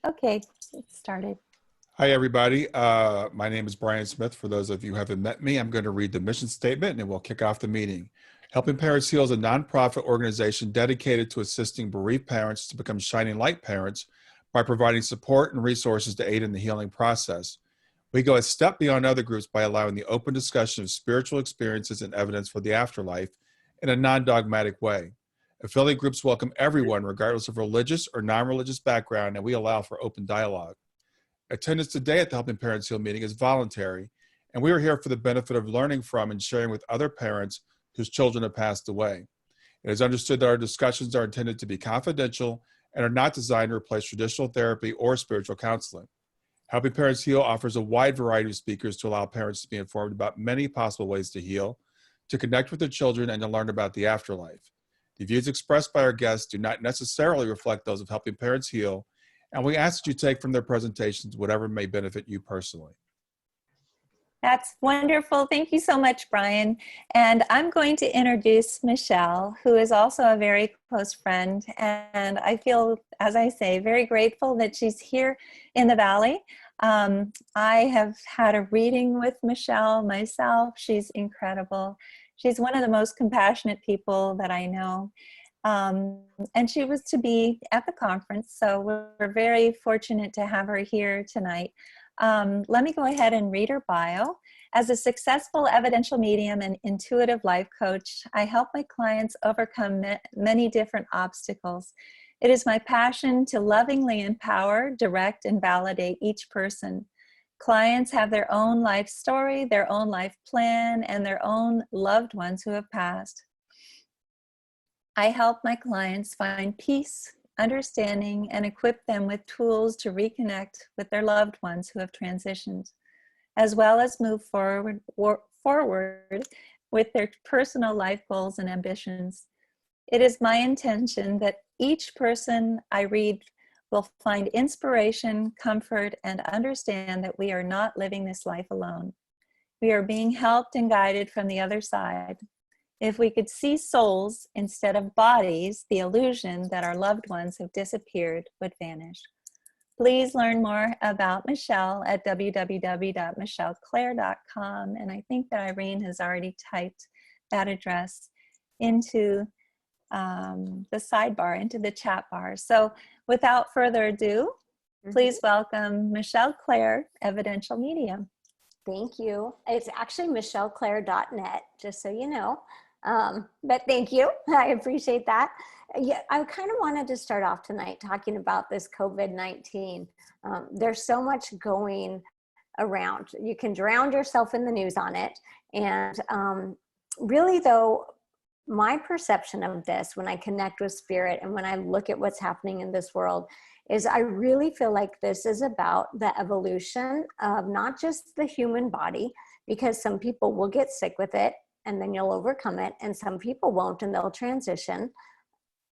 Okay, it started. Hi, everybody. My name is Brian Smith. For those of you who haven't met me, I'm going to read the mission statement and we'll kick off the meeting. Helping Parents Heal is a nonprofit organization dedicated to assisting bereaved parents to become shining light parents by providing support and resources to aid in the healing process. We go a step beyond other groups by allowing the open discussion of spiritual experiences and evidence for the afterlife in a non-dogmatic way. Affiliate groups welcome everyone, regardless of religious or non-religious background, and we allow for open dialogue. Attendance today at the Helping Parents Heal meeting is voluntary, and we are here for the benefit of learning from and sharing with other parents whose children have passed away. It is understood that our discussions are intended to be confidential and are not designed to replace traditional therapy or spiritual counseling. Helping Parents Heal offers a wide variety of speakers to allow parents to be informed about many possible ways to heal, to connect with their children, and to learn about the afterlife. The views expressed by our guests do not necessarily reflect those of Helping Parents Heal, and we ask that you take from their presentations whatever may benefit you personally. That's wonderful. Thank you so much, Brian. And I'm going to introduce Michelle, who is also a very close friend. And I feel, as I say, very grateful that she's here in the Valley. I have had a reading with Michelle myself. She's incredible. She's one of the most compassionate people that I know. And she was to be at the conference, so we're very fortunate to have her here tonight. Let me go ahead and read her bio. As a successful evidential medium and intuitive life coach, I help my clients overcome many different obstacles. It is my passion to lovingly empower, direct, and validate each person. Clients have their own life story, their own life plan, and their own loved ones who have passed. I help my clients find peace, understanding, and equip them with tools to reconnect with their loved ones who have transitioned, as well as move forward with their personal life goals and ambitions. It is my intention that each person I read will find inspiration, comfort, and understand that we are not living this life alone. We are being helped and guided from the other side. If we could see souls instead of bodies, the illusion that our loved ones have disappeared would vanish. Please learn more about Michelle at www.michelleclare.com. And I think that Irene has already typed that address into the sidebar, into the chat bar. So without further ado, please welcome Michelle Clare, Evidential Medium. Thank you. It's actually michelleclare.net, just so you know. But thank you. I appreciate that. Yeah, I kind of wanted to start off tonight talking about this COVID-19. There's so much going around. You can drown yourself in the news on it. And really, though, my perception of this, when I connect with spirit and when I look at what's happening in this world, is I really feel like this is about the evolution of not just the human body, because some people will get sick with it and then you'll overcome it, and some people won't and they'll transition.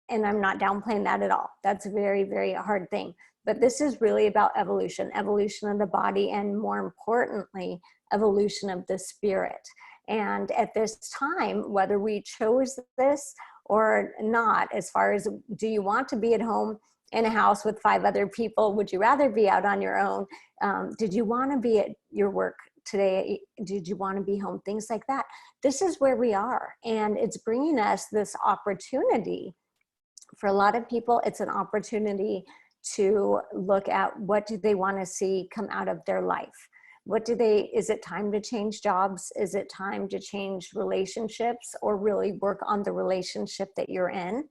And I'm not downplaying that at all. That's a very, very hard thing. But this is really about evolution of the body, and more importantly, evolution of the spirit. And at this time, whether we chose this or not, as far as, do you want to be at home in a house with 5 other people? Would you rather be out on your own? Did you want to be at your work today? Did you want to be home? Things like that. This is where we are. And it's bringing us this opportunity. For a lot of people, it's an opportunity to look at what do they want to see come out of their life. Is it time to change jobs? Is it time to change relationships, or really work on the relationship that you're in?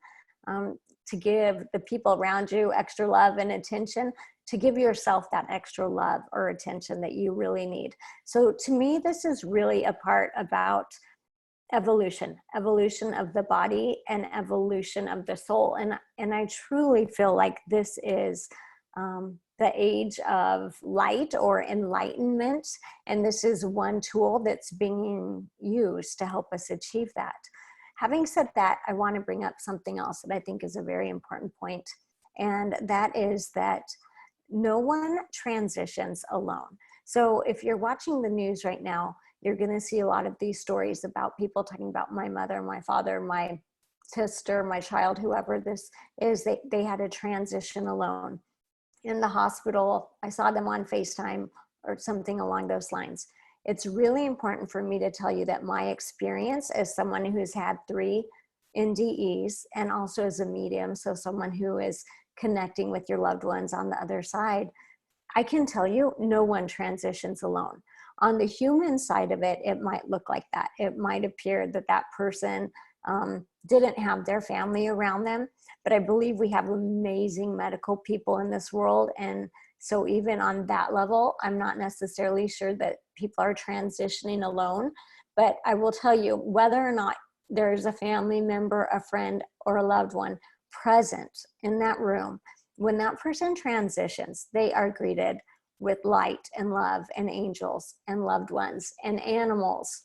To give the people around you extra love and attention, to give yourself that extra love or attention that you really need. So to me, this is really a part about evolution of the body and evolution of the soul. And I truly feel like this is the age of light or enlightenment. And this is one tool that's being used to help us achieve that. Having said that, I want to bring up something else that I think is a very important point. And that is that no one transitions alone. So if you're watching the news right now, you're going to see a lot of these stories about people talking about my mother, my father, my sister, my child, whoever this is, they had a transition alone. in the hospital. I saw them on FaceTime or something along those lines. It's really important for me to tell you that my experience as someone who's had 3 NDEs and also as a medium, so someone who is connecting with your loved ones on the other side, I can tell you no one transitions alone. On the human side of it, it might look like that. It might appear that that person didn't have their family around them, but I believe we have amazing medical people in this world. And so even on that level, I'm not necessarily sure that people are transitioning alone, but I will tell you, whether or not there's a family member, a friend, or a loved one present in that room, when that person transitions, they are greeted with light and love and angels and loved ones and animals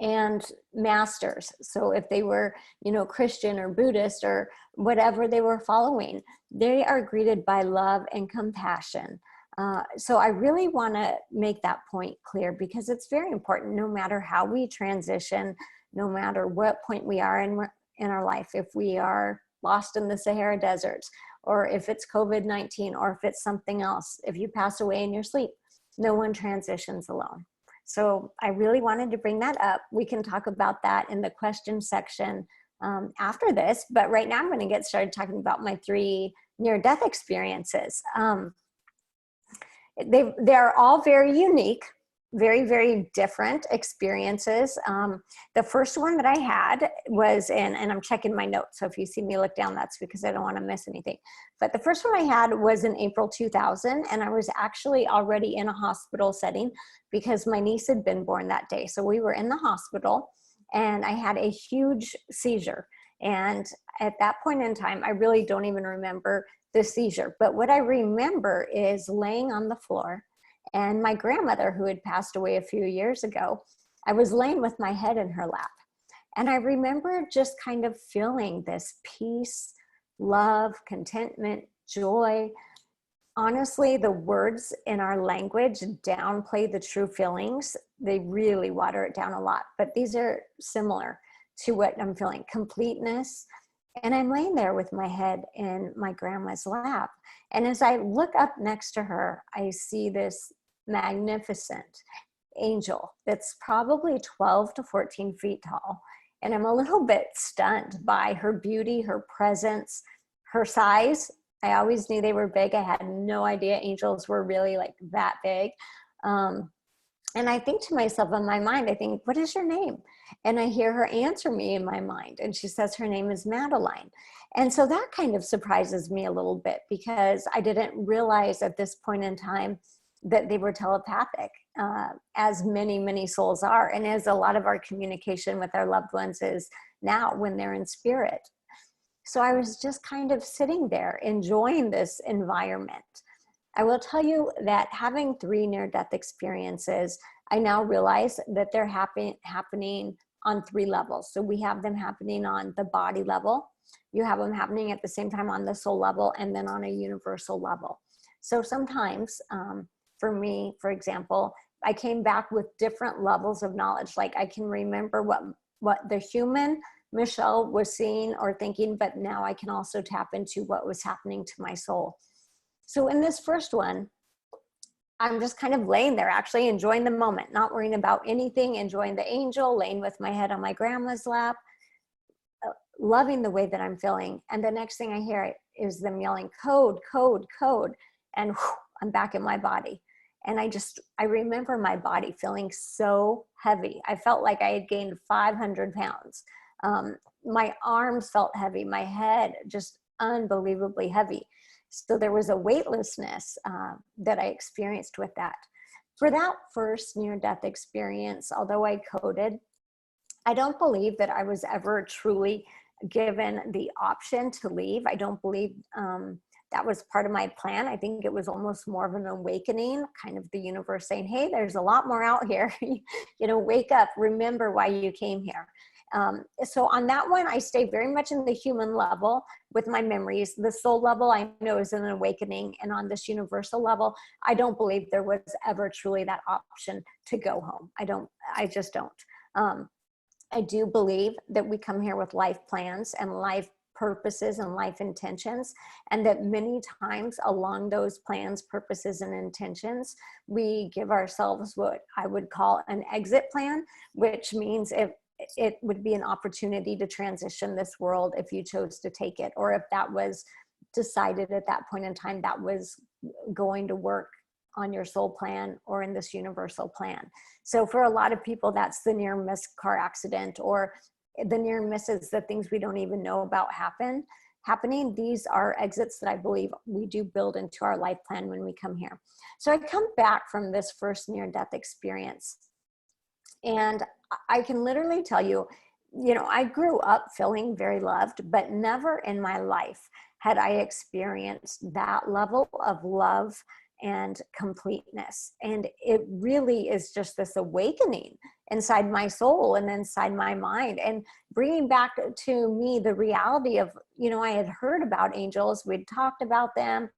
and masters. So if they were, you know, Christian or Buddhist or whatever they were following, they are greeted by love and compassion. So I really want to make that point clear, because it's very important, no matter how we transition, no matter what point we are in our life, if we are lost in the Sahara Desert, or if it's COVID-19, or if it's something else, if you pass away in your sleep, no one transitions alone. So I really wanted to bring that up. We can talk about that in the question section after this, but right now I'm going to get started talking about my 3 near-death experiences. They're all very unique, very, very different experiences. The first one that I had was and I'm checking my notes, so if you see me look down, that's because I don't want to miss anything. But the first one I had was in April 2000, and I was actually already in a hospital setting because my niece had been born that day. So we were in the hospital, and I had a huge seizure. And at that point in time, I really don't even remember the seizure. But what I remember is laying on the floor, and my grandmother, who had passed away a few years ago, I was laying with my head in her lap. And I remember just kind of feeling this peace, love, contentment, joy. Honestly, the words in our language downplay the true feelings. They really water it down a lot, but these are similar to what I'm feeling. Completeness. And I'm laying there with my head in my grandma's lap. And as I look up next to her, I see this magnificent angel that's probably 12 to 14 feet tall. And I'm a little bit stunned by her beauty, her presence, her size. I always knew they were big. I had no idea angels were really like that big. And I think to myself in my mind, I think, what is your name? And I hear her answer me in my mind. And she says her name is Madeline. And so that kind of surprises me a little bit, because I didn't realize at this point in time that they were telepathic, as many, many souls are. And as a lot of our communication with our loved ones is now when they're in spirit. So I was just kind of sitting there enjoying this environment. I will tell you that having 3 near-death experiences, I now realize that they're happening on 3 levels. So we have them happening on the body level, you have them happening at the same time on the soul level, and then on a universal level. So sometimes, for me, for example, I came back with different levels of knowledge. Like I can remember what the human Michelle was seeing or thinking, but now I can also tap into what was happening to my soul. So in this first one, I'm just kind of laying there, actually enjoying the moment, not worrying about anything, enjoying the angel, laying with my head on my grandma's lap, loving the way that I'm feeling. And the next thing I hear is them yelling, code, code, code. And whew, I'm back in my body. And I remember my body feeling so heavy. I felt like I had gained 500 pounds. My arms felt heavy, my head just unbelievably heavy. So there was a weightlessness that I experienced with that. For that first near-death experience, although I coded, I don't believe that I was ever truly given the option to leave. I don't believe that was part of my plan. I think it was almost more of an awakening, kind of the universe saying, hey, there's a lot more out here. You know, wake up, remember why you came here. So on that one, I stay very much in the human level with my memories. The soul level I know is an awakening. And on this universal level, I don't believe there was ever truly that option to go home. I just don't. I do believe that we come here with life plans and life purposes and life intentions, and that many times along those plans, purposes, and intentions, we give ourselves what I would call an exit plan, which means if it would be an opportunity to transition this world if you chose to take it, or if that was decided at that point in time that was going to work on your soul plan or in this universal plan. So for a lot of people, that's the near miss car accident, or the near misses, the things we don't even know about happening. These are exits that I believe we do build into our life plan when we come here. So I come back from this first near-death experience, and I can literally tell you, I grew up feeling very loved, but never in my life had I experienced that level of love and completeness. And it really is just this awakening inside my soul and inside my mind, and bringing back to me the reality of, I had heard about angels, we'd talked about them.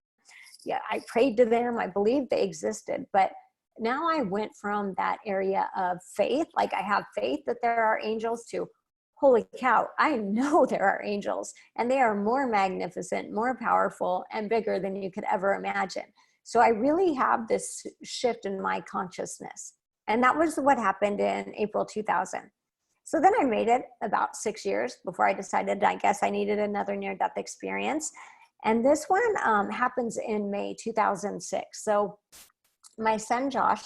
Yeah, I prayed to them, I believed they existed, but now I went from that area of faith, like I have faith that there are angels, to holy cow, I know there are angels, and they are more magnificent, more powerful, and bigger than you could ever imagine. So I really have this shift in my consciousness. And that was what happened in April 2000. So then I made it about 6 years before I decided I guess I needed another near-death experience. And this one happens in May 2006. So my son Josh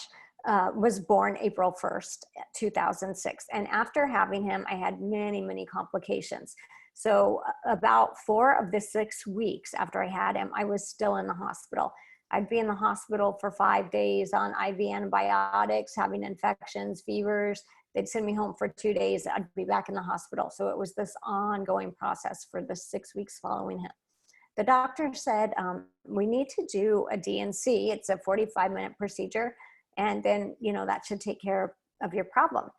was born April 1st, 2006. And after having him, I had many, many complications. So about 4 of the 6 weeks after I had him, I was still in the hospital. I'd be in the hospital for 5 days on IV antibiotics, having infections, fevers. They'd send me home for 2 days. I'd be back in the hospital. So it was this ongoing process for the 6 weeks following him. The doctor said, we need to do a DNC. It's a 45-minute procedure. And then, that should take care of your problem.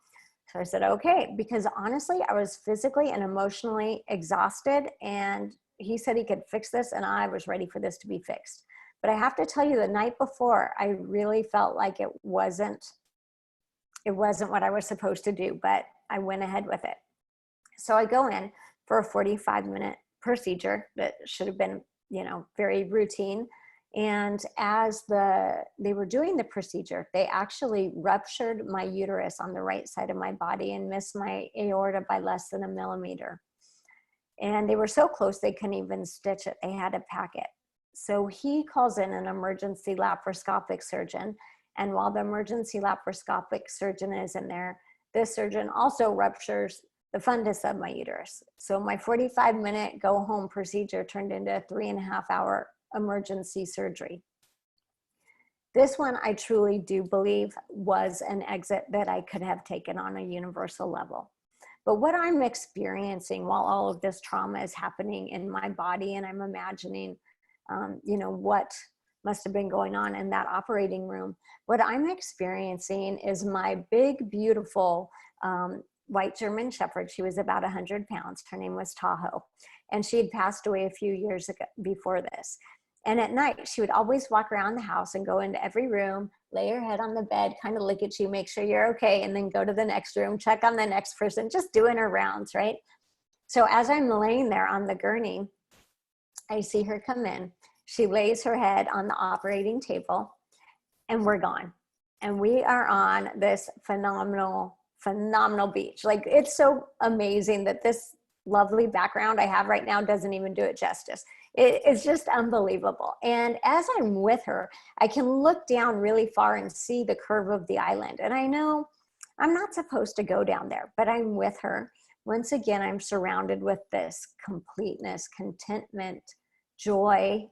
So I said, okay, because honestly, I was physically and emotionally exhausted. And he said he could fix this. And I was ready for this to be fixed. But I have to tell you, the night before, I really felt like it wasn't what I was supposed to do, but I went ahead with it. So I go in for a 45-minute procedure that should have been, very routine. And as they were doing the procedure, they actually ruptured my uterus on the right side of my body and missed my aorta by less than 1 millimeter. And they were so close, they couldn't even stitch it. They had to pack it. So he calls in an emergency laparoscopic surgeon. And while the emergency laparoscopic surgeon is in there, this surgeon also ruptures the fundus of my uterus. So my 45-minute go home procedure turned into a 3.5-hour emergency surgery. This one I truly do believe was an exit that I could have taken on a universal level. But what I'm experiencing while all of this trauma is happening in my body, and I'm imagining what must have been going on in that operating room. What I'm experiencing is my big, beautiful white German Shepherd. She was about 100 pounds. Her name was Tahoe. And she had passed away a few years ago before this. And at night, she would always walk around the house and go into every room, lay her head on the bed, kind of look at you, make sure you're okay, and then go to the next room, check on the next person, just doing her rounds, right? So as I'm laying there on the gurney, I see her come in. She lays her head on the operating table, and we're gone. And we are on this phenomenal beach. Like, it's so amazing that this lovely background I have right now doesn't even do it justice. It's just unbelievable. And as I'm with her, I can look down really far and see the curve of the island. And I know I'm not supposed to go down there, but I'm with her. Once again, I'm surrounded with this completeness, contentment, joy,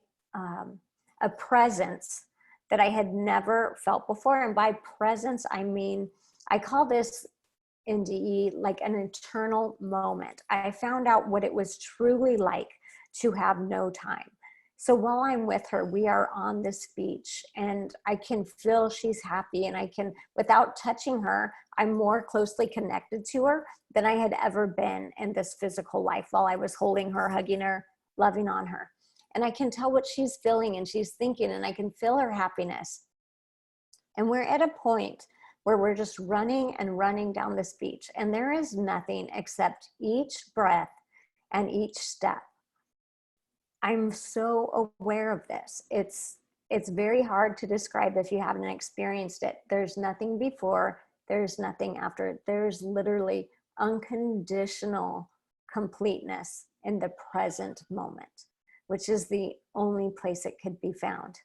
a presence that I had never felt before. And by presence, I mean, I call this in DE like an eternal moment. I found out what it was truly like to have no time. So while I'm with her, we are on this beach, and I can feel she's happy, and I can, without touching her, I'm more closely connected to her than I had ever been in this physical life while I was holding her, hugging her, loving on her. And I can tell what she's feeling and she's thinking, and I can feel her happiness. And we're at a point where we're just running and running down this beach, and there is nothing except each breath and each step I'm so aware of this. It's very hard to describe if you haven't experienced it. There's nothing before, there's nothing after. There's literally unconditional completeness in the present moment, which is the only place it could be found.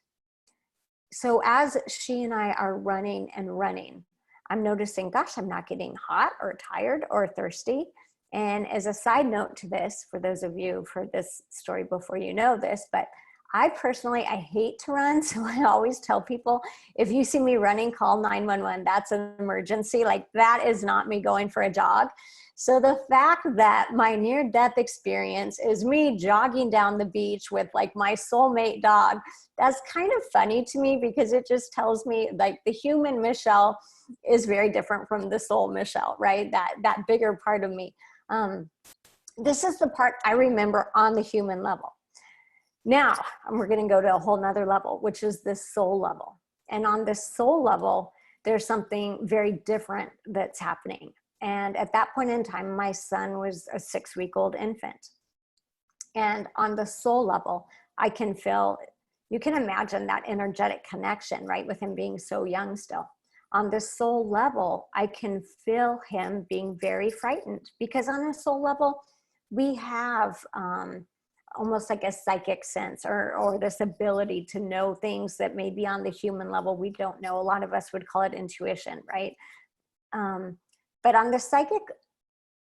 So as she and I are running and running, I'm noticing, gosh, I'm not getting hot or tired or thirsty. And as a side note to this, for those of you who've heard this story before, you know this, but I personally, I hate to run. So I always tell people, if you see me running, call 911. That's an emergency. Like, that is not me going for a jog. So the fact that my near-death experience is me jogging down the beach with like my soulmate dog, that's kind of funny to me, because it just tells me like the human Michelle is very different from the soul Michelle, right? That bigger part of me. This is the part I remember on the human level. Now, we're going to go to a whole nother level, which is this soul level. And on this soul level, there's something very different that's happening. And at that point in time, my son was a 6-week-old infant. And on the soul level, I can feel, you can imagine that energetic connection, right? With him being so young still. On the soul level, I can feel him being very frightened, because on a soul level, we have almost like a psychic sense, or this ability to know things that maybe on the human level we don't know. A lot of us would call it intuition, right? But on the psychic,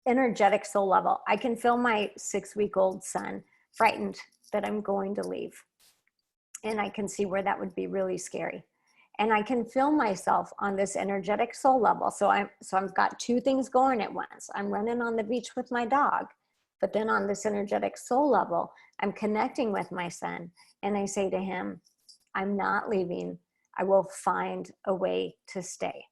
energetic soul level, I can feel my 6-week-old son frightened that I'm going to leave. And I can see where that would be really scary. And I can feel myself on this energetic soul level. So I've got two things going at once. I'm running on the beach with my dog, but then on this energetic soul level, I'm connecting with my son. And I say to him, I'm not leaving. I will find a way to stay.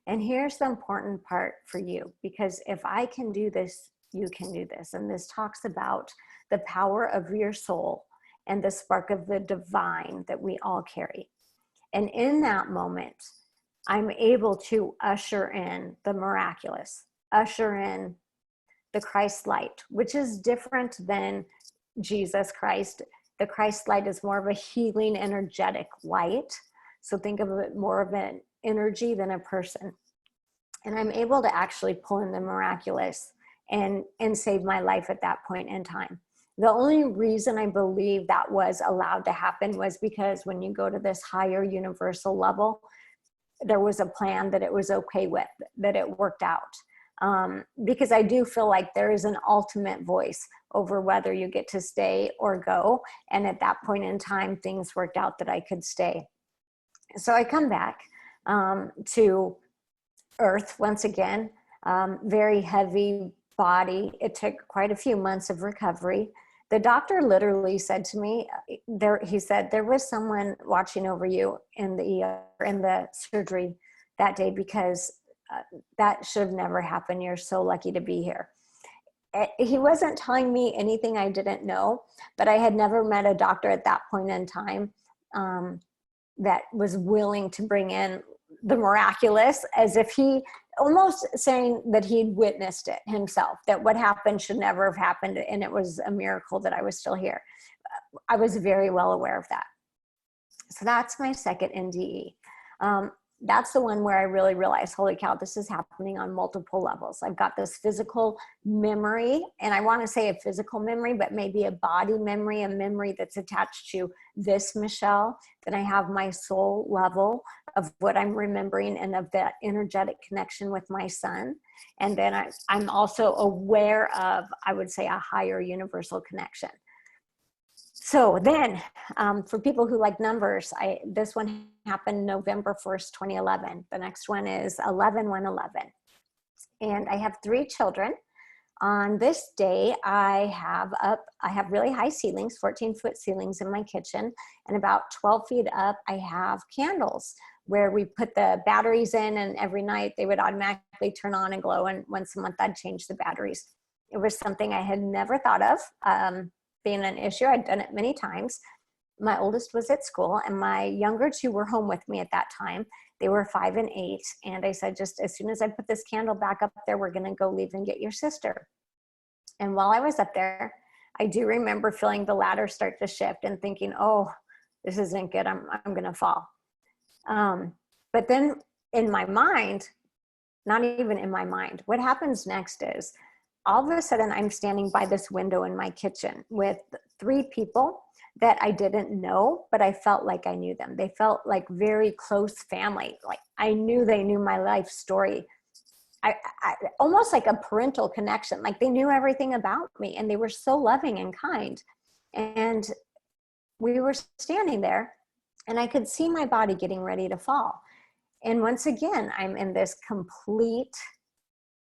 And here's the important part for you, because if I can do this, you can do this. And this talks about the power of your soul and the spark of the divine that we all carry. And in that moment, I'm able to usher in the miraculous, usher in the Christ light, which is different than Jesus Christ. The Christ light is more of a healing, energetic light. So think of it more of an energy than a person. And I'm able to actually pull in the miraculous and save my life at that point in time. The only reason I believe that was allowed to happen was because when you go to this higher universal level, there was a plan that it was okay with, that it worked out. Because I do feel like there is an ultimate voice over whether you get to stay or go. And at that point in time, things worked out that I could stay. So I come back to Earth once again, very heavy body. It took quite a few months of recovery. The doctor literally said to me, he said, there was someone watching over you in the ER, in the surgery that day, because that should have never happened. You're so lucky to be here. He wasn't telling me anything I didn't know, but I had never met a doctor at that point in time that was willing to bring in the miraculous, as if he almost saying that he'd witnessed it himself, that what happened should never have happened. And it was a miracle that I was still here. I was very well aware of that. So that's my second NDE. That's the one where I really realized, holy cow, this is happening on multiple levels. I've got this physical memory, and I want to say a physical memory, but maybe a body memory, a memory that's attached to this Michelle. Then I have my soul level of what I'm remembering and of that energetic connection with my son. And then I'm also aware of, I would say, a higher universal connection. So then for people who like numbers, this one happened November 1st, 2011. The next one is 11/1/11. And I have 3 children. On this day, I have really high ceilings, 14-foot ceilings in my kitchen, and about 12 feet up, I have candles where we put the batteries in, and every night they would automatically turn on and glow, and once a month I'd change the batteries. It was something I had never thought of being an issue. I'd done it many times. My oldest was at school, and my younger 2 were home with me at that time. They were 5 and 8. And I said, just as soon as I put this candle back up there, we're going to go leave and get your sister. And while I was up there, I do remember feeling the ladder start to shift and thinking, oh, this isn't good. I'm going to fall. But then in my mind, not even in my mind, what happens next is all of a sudden I'm standing by this window in my kitchen with 3 people that I didn't know, but I felt like I knew them. They felt like very close family. Like I knew they knew my life story. I almost like a parental connection, like they knew everything about me, and they were so loving and kind. And we were standing there and I could see my body getting ready to fall. And once again, I'm in this complete,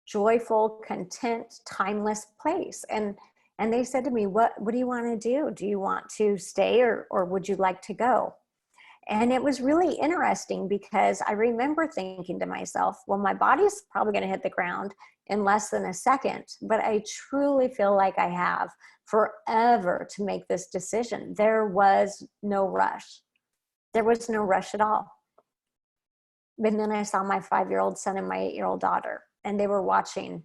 joyful, content, timeless place. And they said to me, what do you want to do? Do you want to stay or would you like to go? And it was really interesting because I remember thinking to myself, well, my body's probably going to hit the ground in less than a second, but I truly feel like I have forever to make this decision. There was no rush. There was no rush at all. And then I saw my 5-year-old son and my 8-year-old daughter, and they were watching.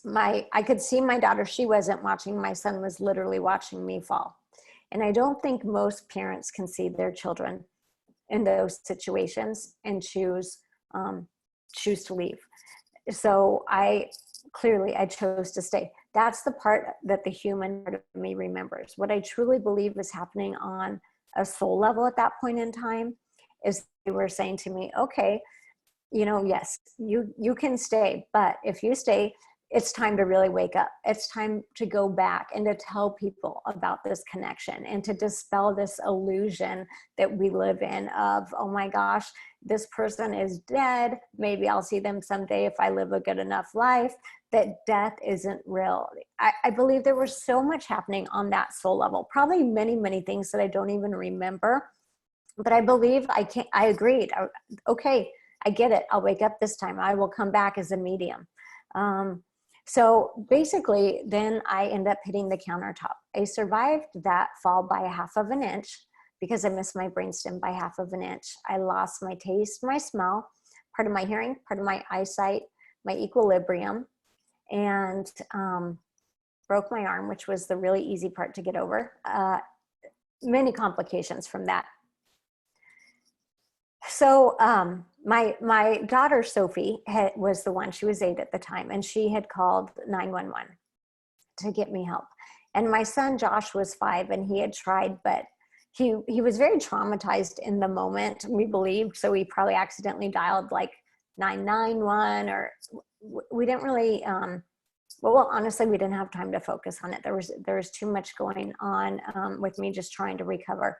I could see my daughter, she wasn't watching. My son was literally watching me fall. And I don't think most parents can see their children in those situations and choose to leave. So I chose to stay. That's the part that the human part of me remembers. What I truly believe is happening on a soul level at that point in time is they were saying to me, okay, yes, you can stay, but if you stay, it's time to really wake up. It's time to go back and to tell people about this connection and to dispel this illusion that we live in of, oh my gosh, this person is dead. Maybe I'll see them someday if I live a good enough life. That death isn't real. I believe there was so much happening on that soul level, probably many, many things that I don't even remember, but I believe I agreed. Okay, I get it. I'll wake up this time. I will come back as a medium. So basically, then I end up hitting the countertop. I survived that fall by 1/2 inch because I missed my brainstem by 1/2 inch. I lost my taste, my smell, part of my hearing, part of my eyesight, my equilibrium, and broke my arm, which was the really easy part to get over. Many complications from that. So my daughter, Sophie, was the one, she was 8 at the time, and she had called 911 to get me help. And my son, Josh, was 5, and he had tried, but he was very traumatized in the moment, we believed. So he probably accidentally dialed like 991, or we didn't really, well, honestly, we didn't have time to focus on it. There was too much going on with me just trying to recover.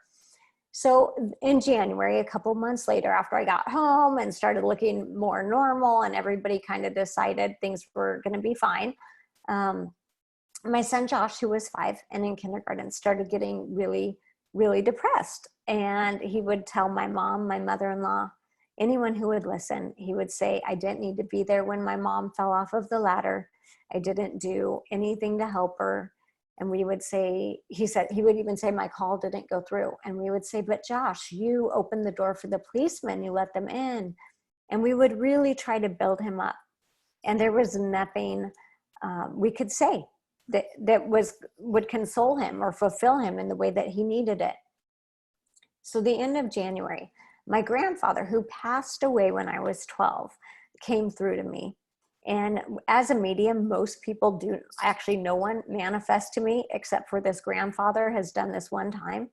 So in January, a couple months later, after I got home and started looking more normal and everybody kind of decided things were going to be fine, my son Josh, who was 5 and in kindergarten, started getting really, really depressed. And he would tell my mom, my mother-in-law, anyone who would listen, he would say, I didn't need to be there when my mom fell off of the ladder. I didn't do anything to help her. And we would say, he would even say my call didn't go through. And we would say, but Josh, you opened the door for the policemen, you let them in. And we would really try to build him up. And there was nothing we could say that would console him or fulfill him in the way that he needed it. So the end of January, my grandfather, who passed away when I was 12, came through to me. And as a medium, most people do, actually no one manifests to me except for this grandfather has done this one time.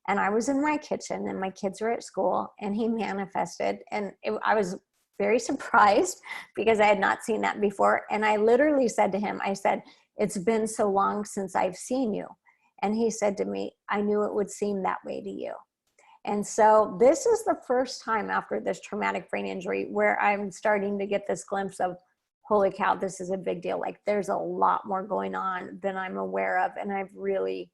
And I was in my kitchen and my kids were at school and he manifested. And I was very surprised because I had not seen that before. And I literally said to him, I said, it's been so long since I've seen you. And he said to me, I knew it would seem that way to you. And so this is the first time after this traumatic brain injury where I'm starting to get this glimpse of, holy cow, this is a big deal. Like there's a lot more going on than I'm aware of. And I've really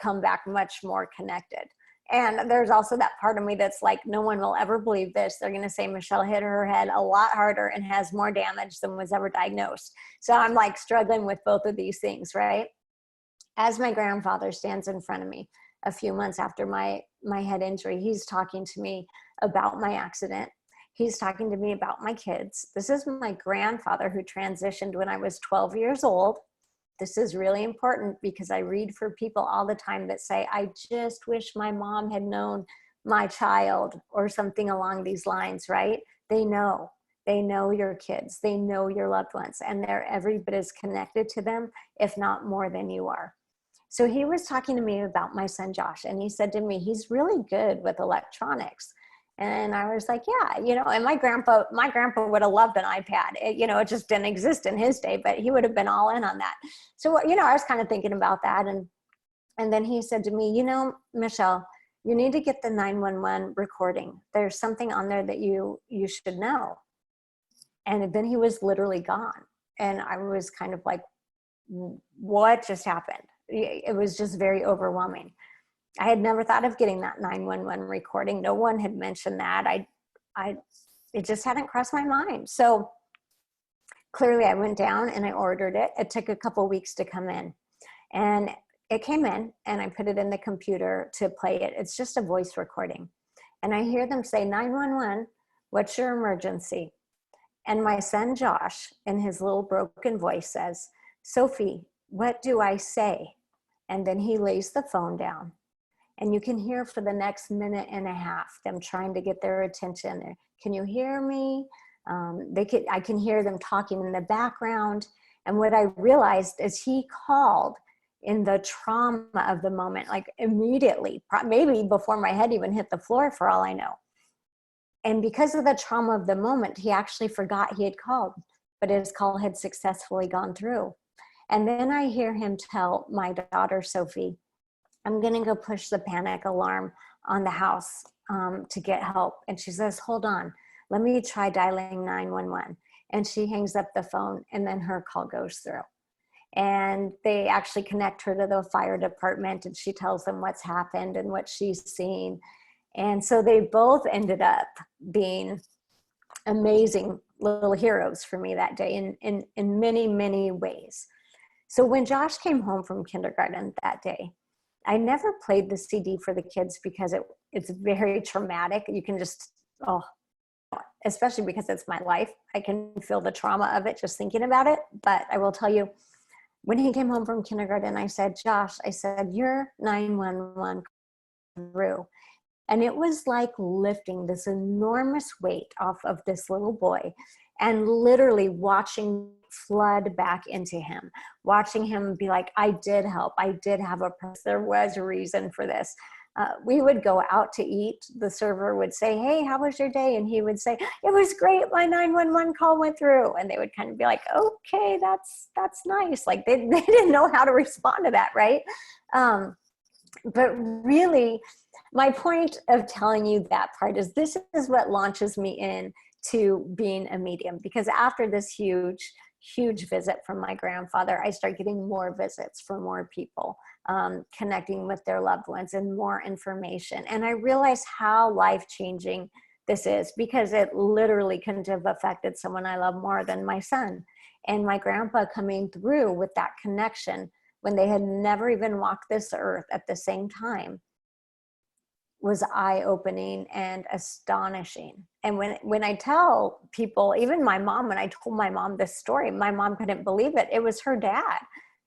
come back much more connected. And there's also that part of me that's like, no one will ever believe this. They're going to say Michelle hit her head a lot harder and has more damage than was ever diagnosed. So I'm like struggling with both of these things, right? As my grandfather stands in front of me a few months after my head injury, he's talking to me about my accident. He's talking to me about my kids. This is my grandfather who transitioned when I was 12 years old. this is really important because I read for people all the time that say, I just wish my mom had known my child, or something along these lines, right? They know your kids, they know your loved ones, and they're every bit as connected to them, if not more than you are. So he was talking to me about my son, Josh, and he said to me, he's really good with electronics. And I was like, yeah, and my grandpa would have loved an iPad. It just didn't exist in his day, but he would have been all in on that. So, I was kind of thinking about that. And then he said to me, Michelle, you need to get the 911 recording. There's something on there that you should know. And then he was literally gone. And I was kind of like, what just happened? It was just very overwhelming. I had never thought of getting that 911 recording. No one had mentioned that. It just hadn't crossed my mind. So clearly I went down and I ordered it. It took a couple weeks to come in, and it came in, and I put it in the computer to play it. It's just a voice recording. And I hear them say, 911, what's your emergency? And my son, Josh, in his little broken voice says, Sophie, what do I say? And then he lays the phone down. And you can hear for the next minute and a half them trying to get their attention. Can you hear me? I can hear them talking in the background. And what I realized is he called in the trauma of the moment, like immediately, maybe before my head even hit the floor, for all I know. And because of the trauma of the moment, he actually forgot he had called, but his call had successfully gone through. And then I hear him tell my daughter, Sophie, I'm going to go push the panic alarm on the house to get help. And she says, hold on, let me try dialing 911. And she hangs up the phone, and then her call goes through. And they actually connect her to the fire department, and she tells them what's happened and what she's seen. And so they both ended up being amazing little heroes for me that day in many, many ways. So when Josh came home from kindergarten that day, I never played the CD for the kids because it's very traumatic. You can just, especially because it's my life, I can feel the trauma of it just thinking about it. But I will tell you, when he came home from kindergarten, I said, Josh, your 911 through. And it was like lifting this enormous weight off of this little boy and literally watching flood back into him, watching him be like, I did help. I did have a purpose. There was a reason for this. We would go out to eat. The server would say, hey, how was your day? And he would say, it was great. My 911 call went through. And they would kind of be like, okay, that's nice. Like they didn't know how to respond to that, right? But really, my point of telling you that part is this is what launches me in to being a medium, because after this huge visit from my grandfather, I start getting more visits from more people, connecting with their loved ones and more information. And I realize how life-changing this is, because it literally couldn't have affected someone I love more than my son. And my grandpa coming through with that connection when they had never even walked this earth at the same time was eye-opening and astonishing. And when I tell people, even my mom, when I told my mom this story, my mom couldn't believe it. It was her dad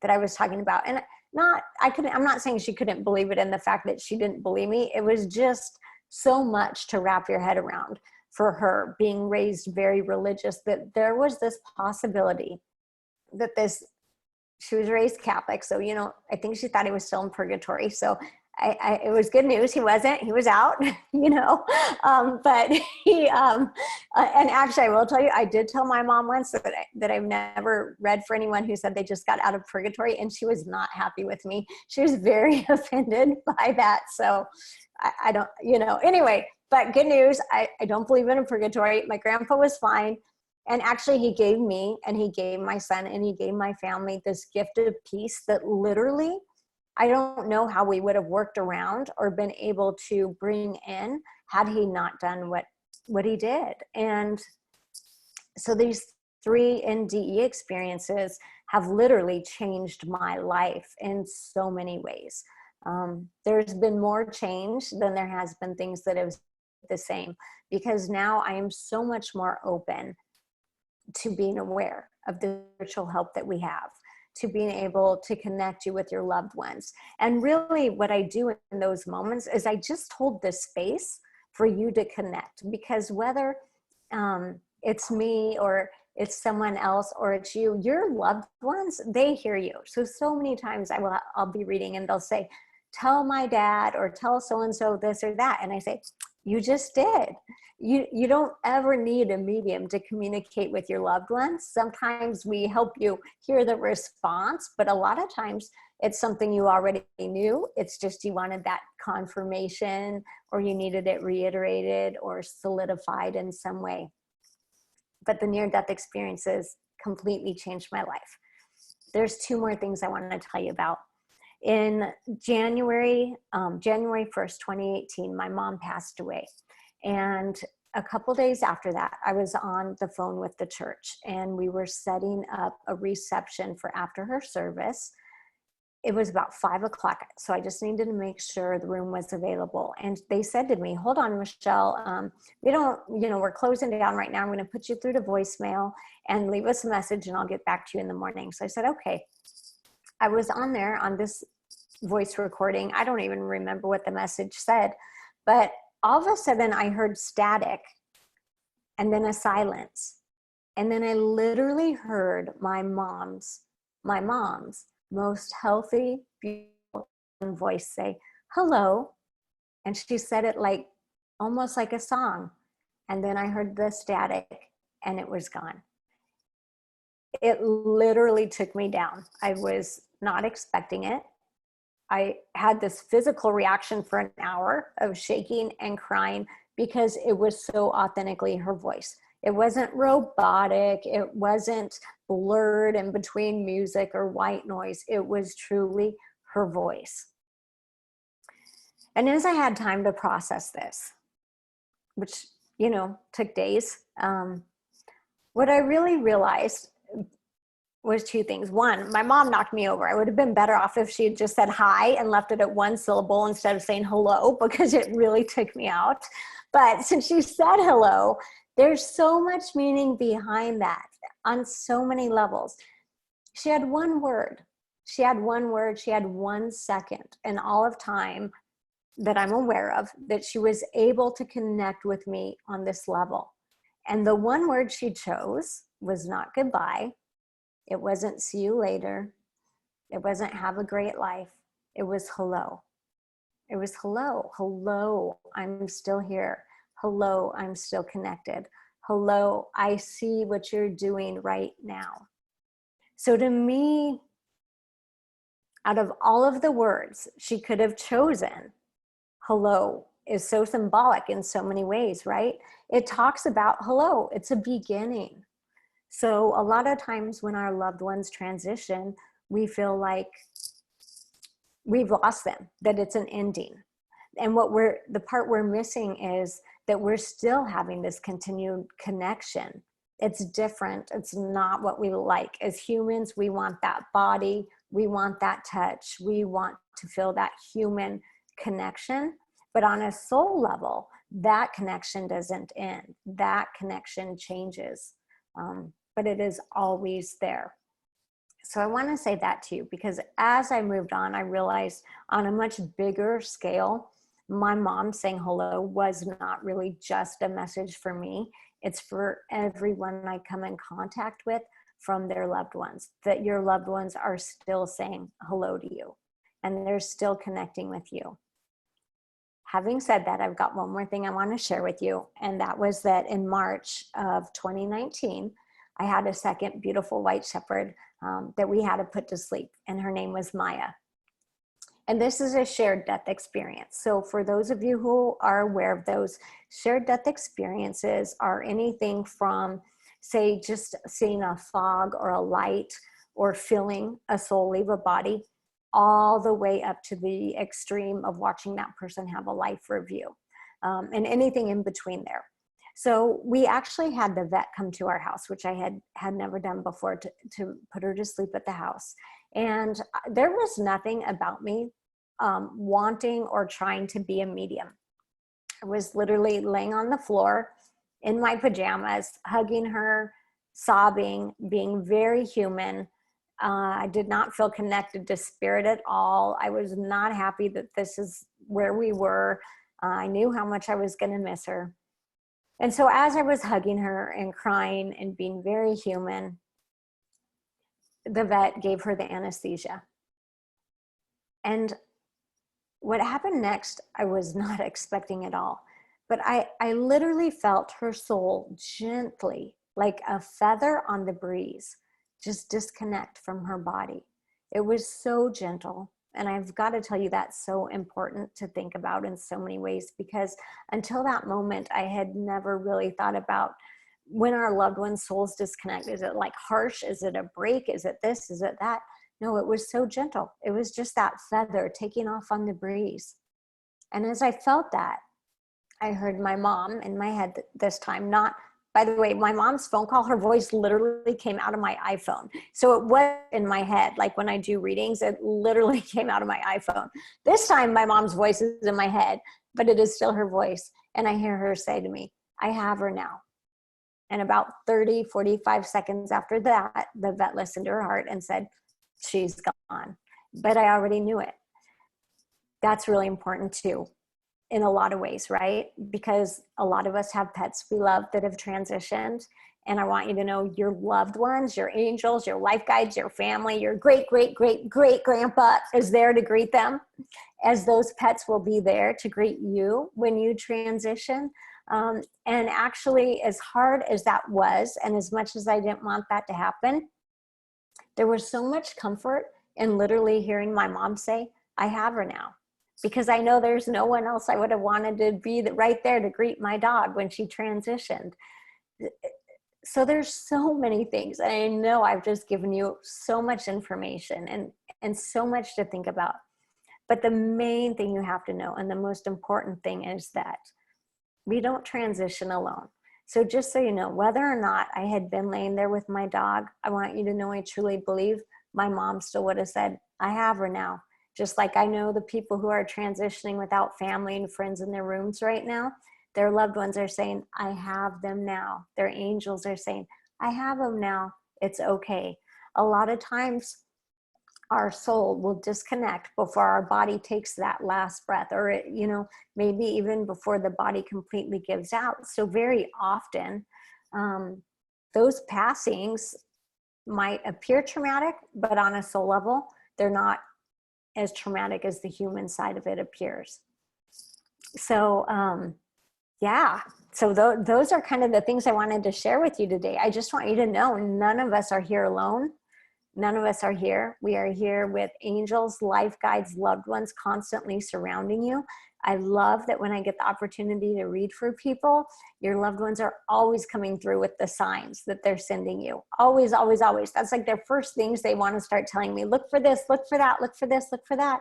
that I was talking about. And I'm not saying she couldn't believe it in the fact that she didn't believe me. It was just so much to wrap your head around for her, being raised very religious, that there was this possibility that she was raised Catholic. So, I think she thought he was still in purgatory. So it was good news. He wasn't, he was out, but he, and actually I will tell you, I did tell my mom once that I've never read for anyone who said they just got out of purgatory, and she was not happy with me. She was very offended by that. So I don't, anyway, but good news. I don't believe in a purgatory. My grandpa was fine. And actually he gave me, and he gave my son, and he gave my family this gift of peace that literally, I don't know how we would have worked around or been able to bring in had he not done what he did. And so these 3 NDE experiences have literally changed my life in so many ways. There's been more change than there has been things that have the same, because now I am so much more open to being aware of the spiritual help that we have, to being able to connect you with your loved ones. And really what I do in those moments is I just hold this space for you to connect, because whether it's me or it's someone else or it's you, your loved ones, they hear you. So many times I'll be reading and they'll say, tell my dad or tell so-and-so this or that. And I say, you just did. You don't ever need a medium to communicate with your loved ones. Sometimes we help you hear the response, but a lot of times it's something you already knew. It's just you wanted that confirmation, or you needed it reiterated or solidified in some way. But the near-death experiences completely changed my life. There's two more things I want to tell you about. In January 1st, 2018, my mom passed away. And a couple days after that, I was on the phone with the church, and we were setting up a reception for after her service. It was about 5 o'clock. So I just needed to make sure the room was available. And they said to me, hold on, Michelle, we're closing down right now. I'm going to put you through to voicemail and leave us a message, and I'll get back to you in the morning. So I said, okay. I was on there on this voice recording. I don't even remember what the message said, but all of a sudden I heard static and then a silence. And then I literally heard my mom's most healthy, beautiful voice say, hello. And she said it like, almost like a song. And then I heard the static and it was gone. It literally took me down. I was not expecting it. I had this physical reaction for an hour of shaking and crying because it was so authentically her voice. It wasn't robotic. It wasn't blurred in between music or white noise. It was truly her voice. And as I had time to process this, which, took days, what I really realized was two things. One, my mom knocked me over. I would have been better off if she had just said hi and left it at one syllable instead of saying hello, because it really took me out. But since she said hello, there's so much meaning behind that on so many levels. She had one word. She had 1 second in all of time that I'm aware of that she was able to connect with me on this level. And the one word she chose was not goodbye. It wasn't see you later. It wasn't have a great life. It was hello. It was hello. Hello, I'm still here. Hello, I'm still connected. Hello, I see what you're doing right now. So to me, out of all of the words she could have chosen, hello is so symbolic in so many ways, right? It talks about hello, it's a beginning. So a lot of times when our loved ones transition, we feel like we've lost them, that it's an ending. And the part we're missing is that we're still having this continued connection. It's different. It's not what we like. As humans, we want that body. We want that touch. We want to feel that human connection. But on a soul level, that connection doesn't end. That connection changes. But it is always there. So I want to say that to you, because as I moved on, I realized on a much bigger scale, my mom saying hello was not really just a message for me. It's for everyone I come in contact with from their loved ones, that your loved ones are still saying hello to you and they're still connecting with you. Having said that, I've got one more thing I want to share with you. And that was that in March of 2019, I had a second beautiful white shepherd that we had to put to sleep, and her name was Maya. And this is a shared death experience. So for those of you who are aware of those, shared death experiences are anything from, say, just seeing a fog or a light or feeling a soul leave a body, all the way up to the extreme of watching that person have a life review, and anything in between there. So we actually had the vet come to our house, which I had never done before, to put her to sleep at the house. And there was nothing about me wanting or trying to be a medium. I was literally laying on the floor in my pajamas, hugging her, sobbing, being very human, I did not feel connected to spirit at all. I was not happy that this is where we were. I knew how much I was going to miss her. And so as I was hugging her and crying and being very human, the vet gave her the anesthesia. And what happened next, I was not expecting at all. But I literally felt her soul gently, like a feather on the breeze, just disconnect from her body. It was so gentle. And I've got to tell you, that's so important to think about in so many ways, because until that moment, I had never really thought about when our loved one's souls disconnect. Is it like harsh? Is it a break? Is it this? Is it that? No, it was so gentle. It was just that feather taking off on the breeze. And as I felt that, I heard my mom in my head this time. Not, by the way, my mom's phone call, her voice literally came out of my iPhone. So it was in my head. Like when I do readings, it literally came out of my iPhone. This time my mom's voice is in my head, but it is still her voice. And I hear her say to me, I have her now. And about 30, 45 seconds after that, the vet listened to her heart and said, she's gone. But I already knew it. That's really important too, in a lot of ways, right? Because a lot of us have pets we love that have transitioned. And I want you to know your loved ones, your angels, your life guides, your family, your great, great, great, great grandpa is there to greet them, as those pets will be there to greet you when you transition. And actually, as hard as that was, and as much as I didn't want that to happen, there was so much comfort in literally hearing my mom say, I have her now. Because I know there's no one else I would have wanted to be right there to greet my dog when she transitioned. So there's so many things. And I know I've just given you so much information and so much to think about. But the main thing you have to know, and the most important thing, is that we don't transition alone. So just so you know, whether or not I had been laying there with my dog, I want you to know I truly believe my mom still would have said, I have her now. Just like I know the people who are transitioning without family and friends in their rooms right now, their loved ones are saying, I have them now. Their angels are saying, I have them now. It's okay. A lot of times our soul will disconnect before our body takes that last breath, or maybe even before the body completely gives out. So very often those passings might appear traumatic, but on a soul level, they're not as traumatic as the human side of it appears. So those are kind of the things I wanted to share with you today. I just want you to know none of us are here alone. None of us are here. We are here with angels, life guides, loved ones constantly surrounding you. I love that when I get the opportunity to read for people, your loved ones are always coming through with the signs that they're sending you. Always, always, always. That's like their first things they want to start telling me. Look for this, look for that, look for this, look for that.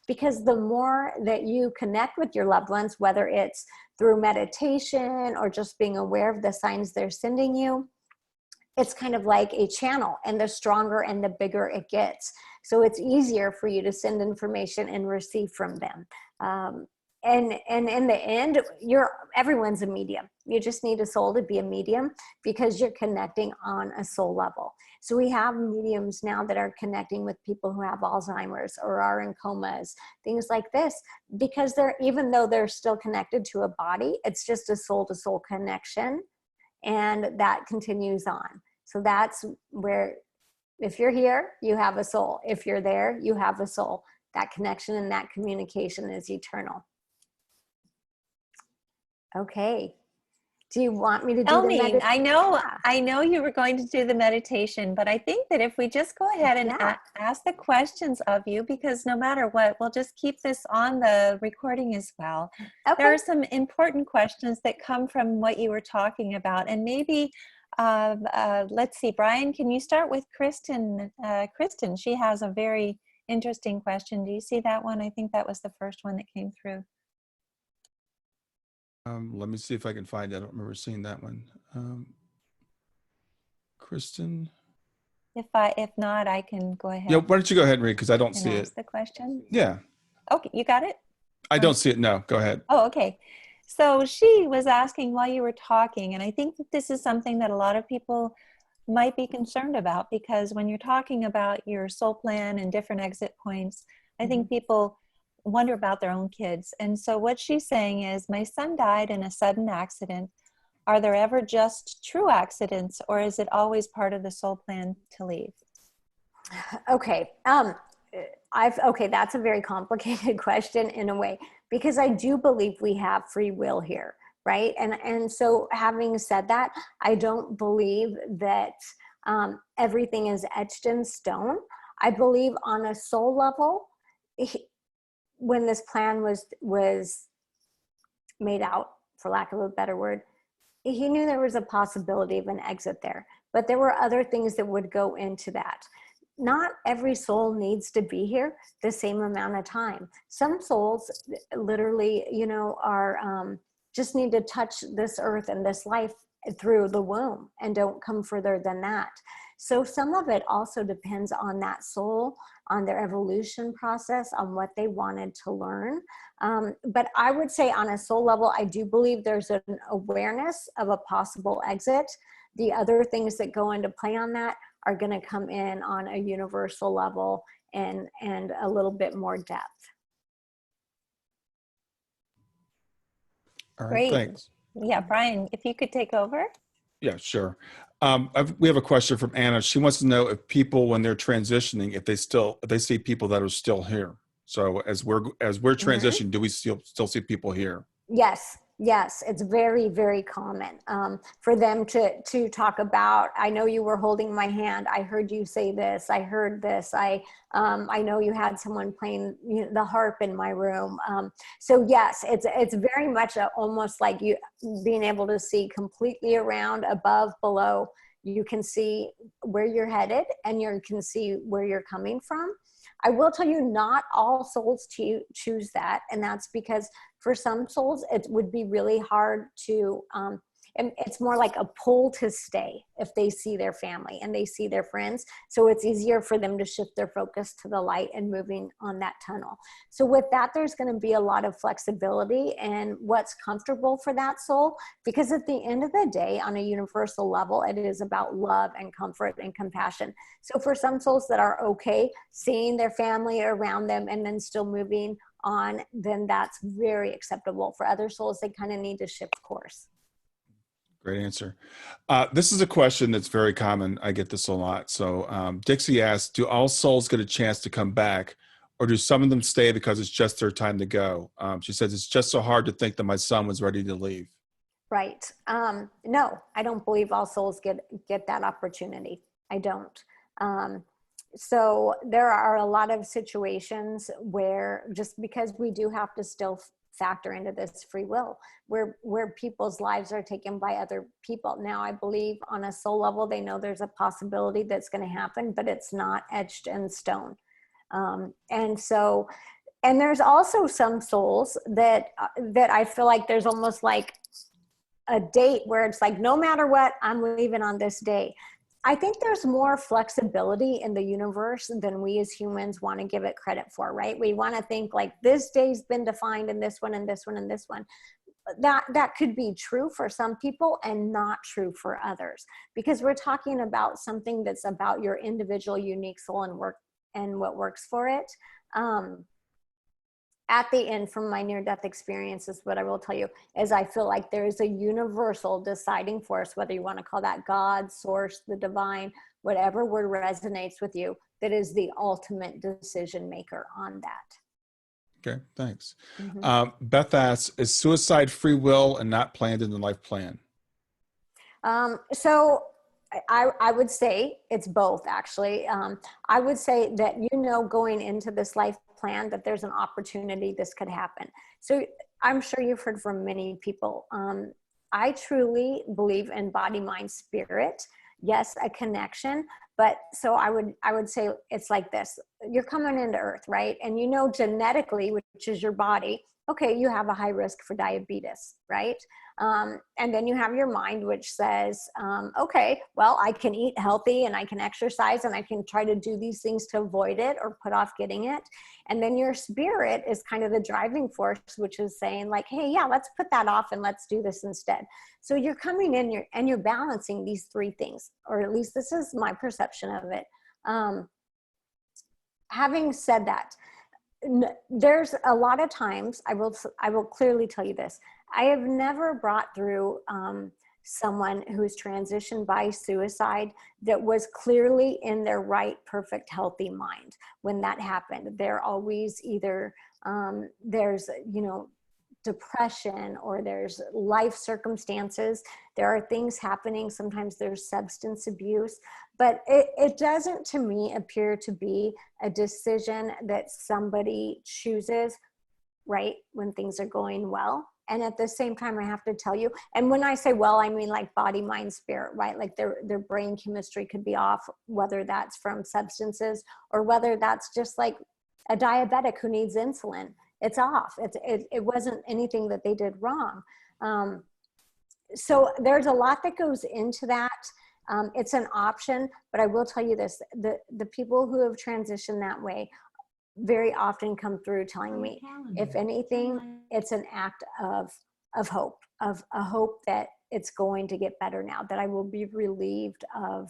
Because the more that you connect with your loved ones, whether it's through meditation or just being aware of the signs they're sending you, it's kind of like a channel, and the stronger and the bigger it gets. So it's easier for you to send information and receive from them. And in the end, everyone's a medium. You just need a soul to be a medium because you're connecting on a soul level. So we have mediums now that are connecting with people who have Alzheimer's or are in comas, things like this, because even though they're still connected to a body, it's just a soul to soul connection. And that continues on. So that's where, if you're here, you have a soul. If you're there, you have a soul. That connection and that communication is eternal. Okay. Do you want me to do the meditation? I know you were going to do the meditation, but I think that if we just go ahead and ask the questions of you, because no matter what, we'll just keep this on the recording as well. Okay. There are some important questions that come from what you were talking about, and maybe let's see, Brian, can you start with Kristen? Kristen, she has a very interesting question. Do you see that one? I think that was the first one that came through. Let me see if I can find it. I don't remember seeing that one. Kristen? If not, I can go ahead. Yeah, why don't you go ahead and read, because I don't see it. The question? Yeah. Okay, you got it? I don't see it, no. Go ahead. Oh, okay. So she was asking while you were talking, and I think that this is something that a lot of people might be concerned about, because when you're talking about your soul plan and different exit points, I think people wonder about their own kids. And so what she's saying is, my son died in a sudden accident. Are there ever just true accidents, or is it always part of the soul plan to leave? Okay. Okay, that's a very complicated question in a way, because I do believe we have free will here, right? And so having said that, I don't believe that everything is etched in stone. I believe on a soul level, when this plan was made out, for lack of a better word, he knew there was a possibility of an exit there, but there were other things that would go into that. Not every soul needs to be here the same amount of time. Some souls literally, are just need to touch this earth and this life through the womb and don't come further than that. So some of it also depends on that soul, on their evolution process, on what they wanted to learn. But I would say on a soul level, I do believe there's an awareness of a possible exit. The other things that go into play on that are going to come in on a universal level and a little bit more depth. All right, Great. thanks. Yeah, Brian, if you could take over. Yeah, sure. We have a question from Anna. She wants to know if people, when they're transitioning, if they see people that are still here. So as we're transitioning, do we still see people here? Yes, it's very, very common for them to talk about. I know you were holding my hand. I heard you say this. I heard this. I know you had someone playing the harp in my room. So yes, it's very much almost like you being able to see completely around, above, below. You can see where you're headed, and you can see where you're coming from. I will tell you, not all souls choose that. And that's because for some souls, it would be really hard to, and it's more like a pull to stay if they see their family and they see their friends. So it's easier for them to shift their focus to the light and moving on that tunnel. So with that, there's going to be a lot of flexibility and what's comfortable for that soul, because at the end of the day, on a universal level, it is about love and comfort and compassion. So for some souls that are okay seeing their family around them and then still moving on, then that's very acceptable. For other souls, they kind of need to shift course. Great answer. This is a question that's very common. I get this a lot. So Dixie asks, do all souls get a chance to come back, or do some of them stay because it's just their time to go? She says, it's just so hard to think that my son was ready to leave. Right. No, I don't believe all souls get that opportunity. I don't. So there are a lot of situations where, just because we do have to still factor into this free will, where people's lives are taken by other people. Now, I believe on a soul level, they know there's a possibility that's going to happen, but it's not etched in stone. And there's also some souls that I feel like there's almost like a date where it's like, no matter what, I'm leaving on this day. I think there's more flexibility in the universe than we as humans want to give it credit for, right? We want to think like this day's been defined in this one and this one and this one. That could be true for some people and not true for others, because we're talking about something that's about your individual unique soul and work and what works for it. At the end, from my near-death experiences, what I will tell you is I feel like there is a universal deciding force, whether you want to call that God, source, the divine, whatever word resonates with you, that is the ultimate decision maker on that. Okay, thanks. Beth asks, is suicide free will and not planned in the life plan? So I would say it's both, actually. I would say that, going into this life plan, that there's an opportunity this could happen. So I'm sure you've heard from many people. I truly believe in body, mind, spirit. Yes, a connection. But so I would say it's like this. You're coming into earth, right? And genetically, which is your body, okay, you have a high risk for diabetes, right? And then you have your mind, which says, okay, well, I can eat healthy and I can exercise and I can try to do these things to avoid it or put off getting it. And then your spirit is kind of the driving force, which is saying like, hey, yeah, let's put that off and let's do this instead. So you're coming in and you're balancing these three things, or at least this is my perception of it. Having said that, there's a lot of times, I will clearly tell you this. I have never brought through someone who's transitioned by suicide that was clearly in their right, perfect, healthy mind when that happened. They're always either, there's, depression, or there's life circumstances. There are things happening. Sometimes there's substance abuse, but it doesn't, to me, appear to be a decision that somebody chooses, right, when things are going well. And at the same time, I have to tell you, and when I say well, I mean like body, mind, spirit, right? Like their brain chemistry could be off, whether that's from substances or whether that's just like a diabetic who needs insulin. It's off. It wasn't anything that they did wrong. So there's a lot that goes into that. It's an option, but I will tell you this, the people who have transitioned that way very often come through telling me, if anything, it's an act of hope, of a hope that it's going to get better now, that I will be relieved of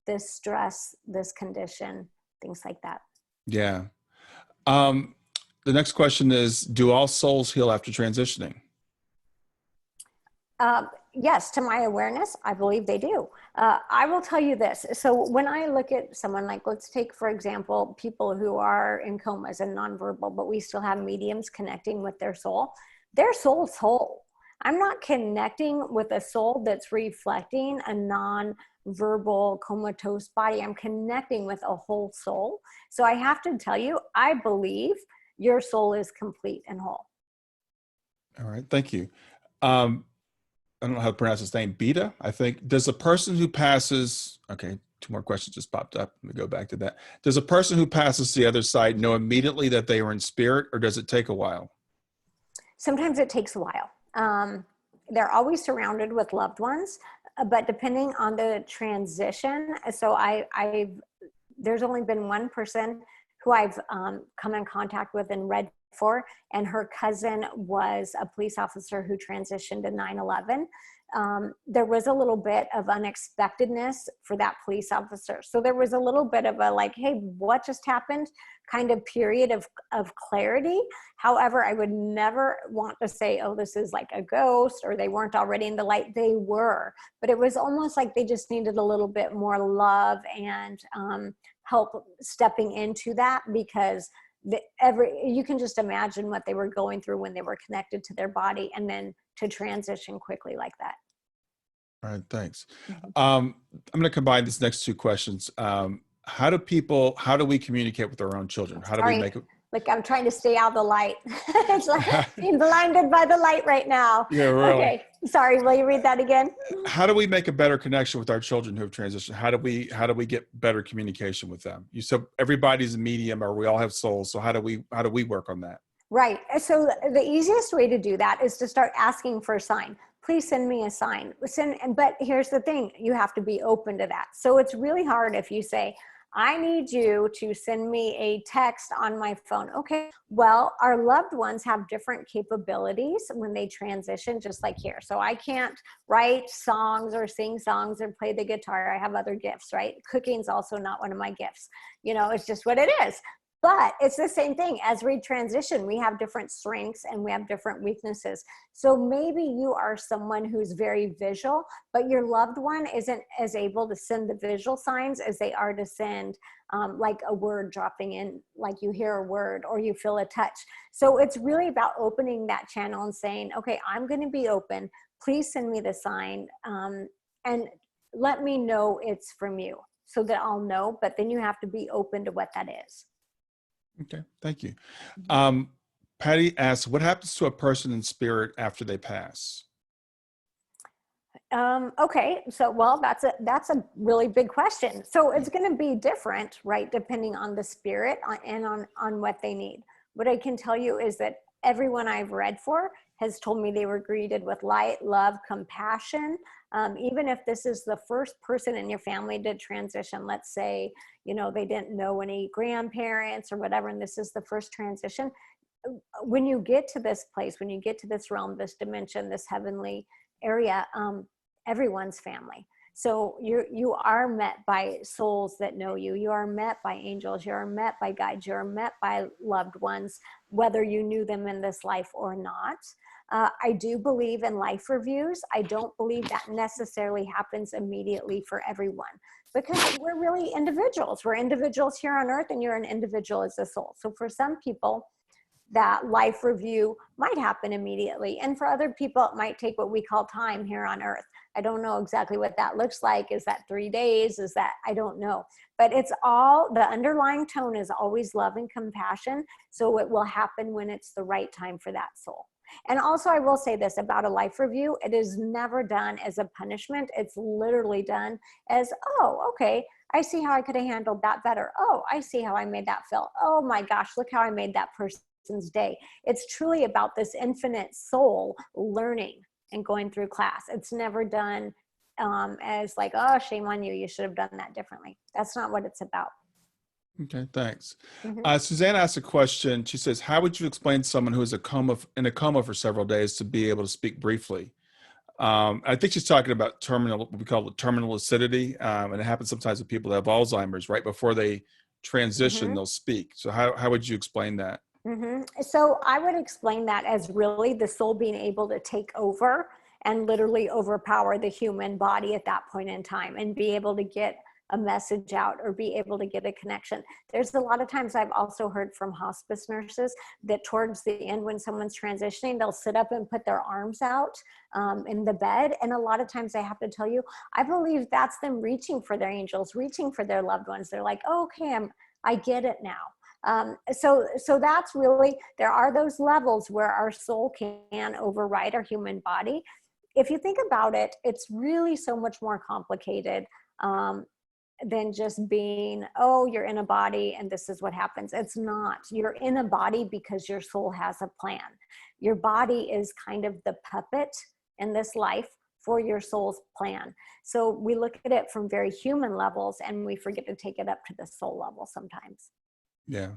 this stress, this condition, things like that. Yeah. The next question is, do all souls heal after transitioning? Yes, to my awareness, I believe they do. I will tell you this. So when I look at someone, like, let's take, for example, people who are in comas and nonverbal, but we still have mediums connecting with their soul's whole. I'm not connecting with a soul that's reflecting a non-verbal comatose body. I'm connecting with a whole soul. So I have to tell you, I believe your soul is complete and whole. All right. Thank you. I don't know how to pronounce his name. Beta, I think. Does a person who passes, okay, two more questions just popped up. Let me go back to that. Does a person who passes to the other side know immediately that they are in spirit, or does it take a while? Sometimes it takes a while. They're always surrounded with loved ones, but depending on the transition, so there's only been one person who I've come in contact with and read for, and her cousin was a police officer who transitioned in 9/11. There was a little bit of unexpectedness for that police officer. So there was a little bit of a like, hey, what just happened kind of period of clarity. However, I would never want to say, oh, this is like a ghost, or they weren't already in the light. They were, but it was almost like they just needed a little bit more love and help stepping into that, because you can just imagine what they were going through when they were connected to their body, and then to transition quickly like that. All right, thanks. I'm going to combine these next two questions. How do we communicate with our own children? How do we make it? Like, I'm trying to stay out of the light. It's like being blinded by the light right now. Yeah, really. Okay, sorry, will you read that again? How do we make a better connection with our children who have transitioned? How do we get better communication with them? You said everybody's a medium, or we all have souls. So how do we work on that? Right. So the easiest way to do that is to start asking for a sign. Please send me a sign. But here's the thing, you have to be open to that. So it's really hard if you say, I need you to send me a text on my phone. Okay, well, our loved ones have different capabilities when they transition, just like here. So I can't write songs or sing songs or play the guitar. I have other gifts, right? Cooking's also not one of my gifts. It's just what it is. But it's the same thing. As we transition, we have different strengths and we have different weaknesses. So maybe you are someone who's very visual, but your loved one isn't as able to send the visual signs as they are to send like a word dropping in, like you hear a word or you feel a touch. So it's really about opening that channel and saying, okay, I'm going to be open. Please send me the sign and let me know it's from you so that I'll know. But then you have to be open to what that is. Okay, thank you. Patty asks, what happens to a person in spirit after they pass? Okay, so well, that's a really big question. So it's going to be different, right, depending on the spirit and on what they need. What I can tell you is that everyone I've read for has told me they were greeted with light, love, compassion. Even if this is the first person in your family to transition, let's say, they didn't know any grandparents or whatever, and this is the first transition. When you get to this place, when you get to this realm, this dimension, this heavenly area, everyone's family. So you are met by souls that know you. You are met by angels. You are met by guides. You are met by loved ones, whether you knew them in this life or not. I do believe in life reviews. I don't believe that necessarily happens immediately for everyone, because we're really individuals. We're individuals here on earth, and you're an individual as a soul. So for some people, that life review might happen immediately. And for other people, it might take what we call time here on earth. I don't know exactly what that looks like. Is that 3 days? Is that, I don't know. But it's all, the underlying tone is always love and compassion. So it will happen when it's the right time for that soul. And also, I will say this about a life review. It is never done as a punishment. It's literally done as, oh, okay, I see how I could have handled that better. Oh, I see how I made that feel. Oh my gosh, look how I made that person's day. It's truly about this infinite soul learning and going through class. It's never done as like, oh, shame on you, you should have done that differently. That's not what it's about. Okay, thanks. Mm-hmm. Suzanne asked a question. She says, how would you explain someone who is in a coma for several days to be able to speak briefly? I think she's talking about what we call terminal lucidity. And it happens sometimes with people that have Alzheimer's. Right before they transition, Mm-hmm. they'll speak. So how would you explain that? Mm-hmm. So I would explain that as really the soul being able to take over and literally overpower the human body at that point in time and be able to get a message out or be able to get a connection. There's a lot of times I've also heard from hospice nurses that towards the end, when someone's transitioning, they'll sit up and put their arms out in the bed. And a lot of times I have to tell you, I believe that's them reaching for their angels, reaching for their loved ones. They're like, oh, okay, I get it now. So that's really, there are those levels where our soul can override our human body. If you think about it, it's really so much more complicated than just being, oh, you're in a body and this is what happens. It's not. You're in a body because your soul has a plan. Your body is kind of the puppet in this life for your soul's plan. So we look at it from very human levels and we forget to take it up to the soul level sometimes. Yeah.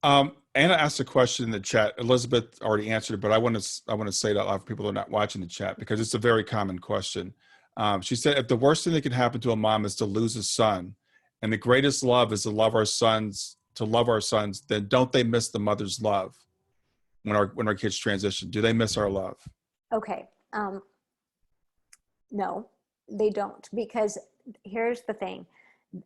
Anna asked a question in the chat. Elizabeth already answered it, but I want to say it out loud for people that are not watching the chat because it's a very common question. She said, if the worst thing that can happen to a mom is to lose a son, and the greatest love is to love our sons, then don't they miss the mother's love when our kids transition? Do they miss our love? Okay. No, they don't, because here's the thing.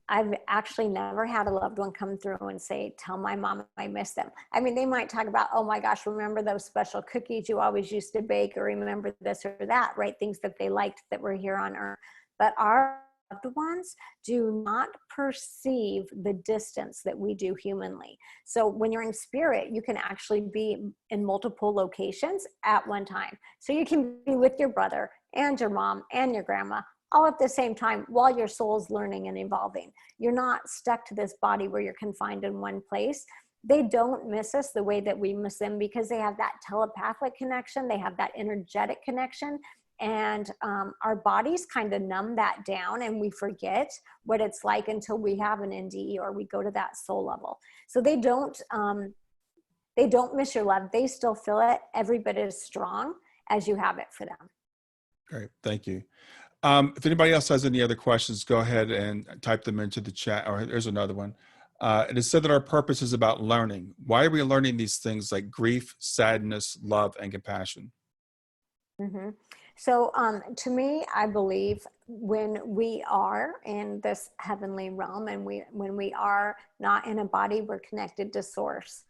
I've actually never had a loved one come through and say, tell my mom I miss them. I mean, they might talk about, oh my gosh, remember those special cookies you always used to bake, or remember this or that, right? Things that they liked that were here on earth. But our loved ones do not perceive the distance that we do humanly. So when you're in spirit, you can actually be in multiple locations at one time. So you can be with your brother and your mom and your grandma all at the same time while your soul's learning and evolving. You're not stuck to this body where you're confined in one place. They don't miss us the way that we miss them because they have that telepathic connection. They have that energetic connection. And our bodies kind of numb that down and we forget what it's like until we have an NDE or we go to that soul level. So they don't miss your love. They still feel it every bit as strong as you have it for them. Great, thank you. If anybody else has any other questions, go ahead and type them into the chat. Or there's another one. It is said that our purpose is about learning. Why are we learning these things like grief, sadness, love, and compassion? Mm-hmm. So to me, I believe when we are in this heavenly realm and when we are not in a body, we're connected to source.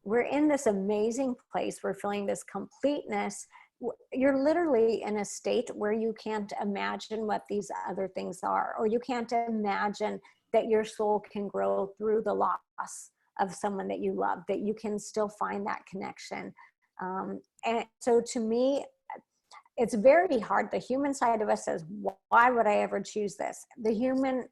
We're in this amazing place. We're feeling this completeness. You're literally in a state where you can't imagine what these other things are, or you can't imagine that your soul can grow through the loss of someone that you love, that you can still find that connection. And so to me, it's very hard. The human side of us says, why would I ever choose this? The human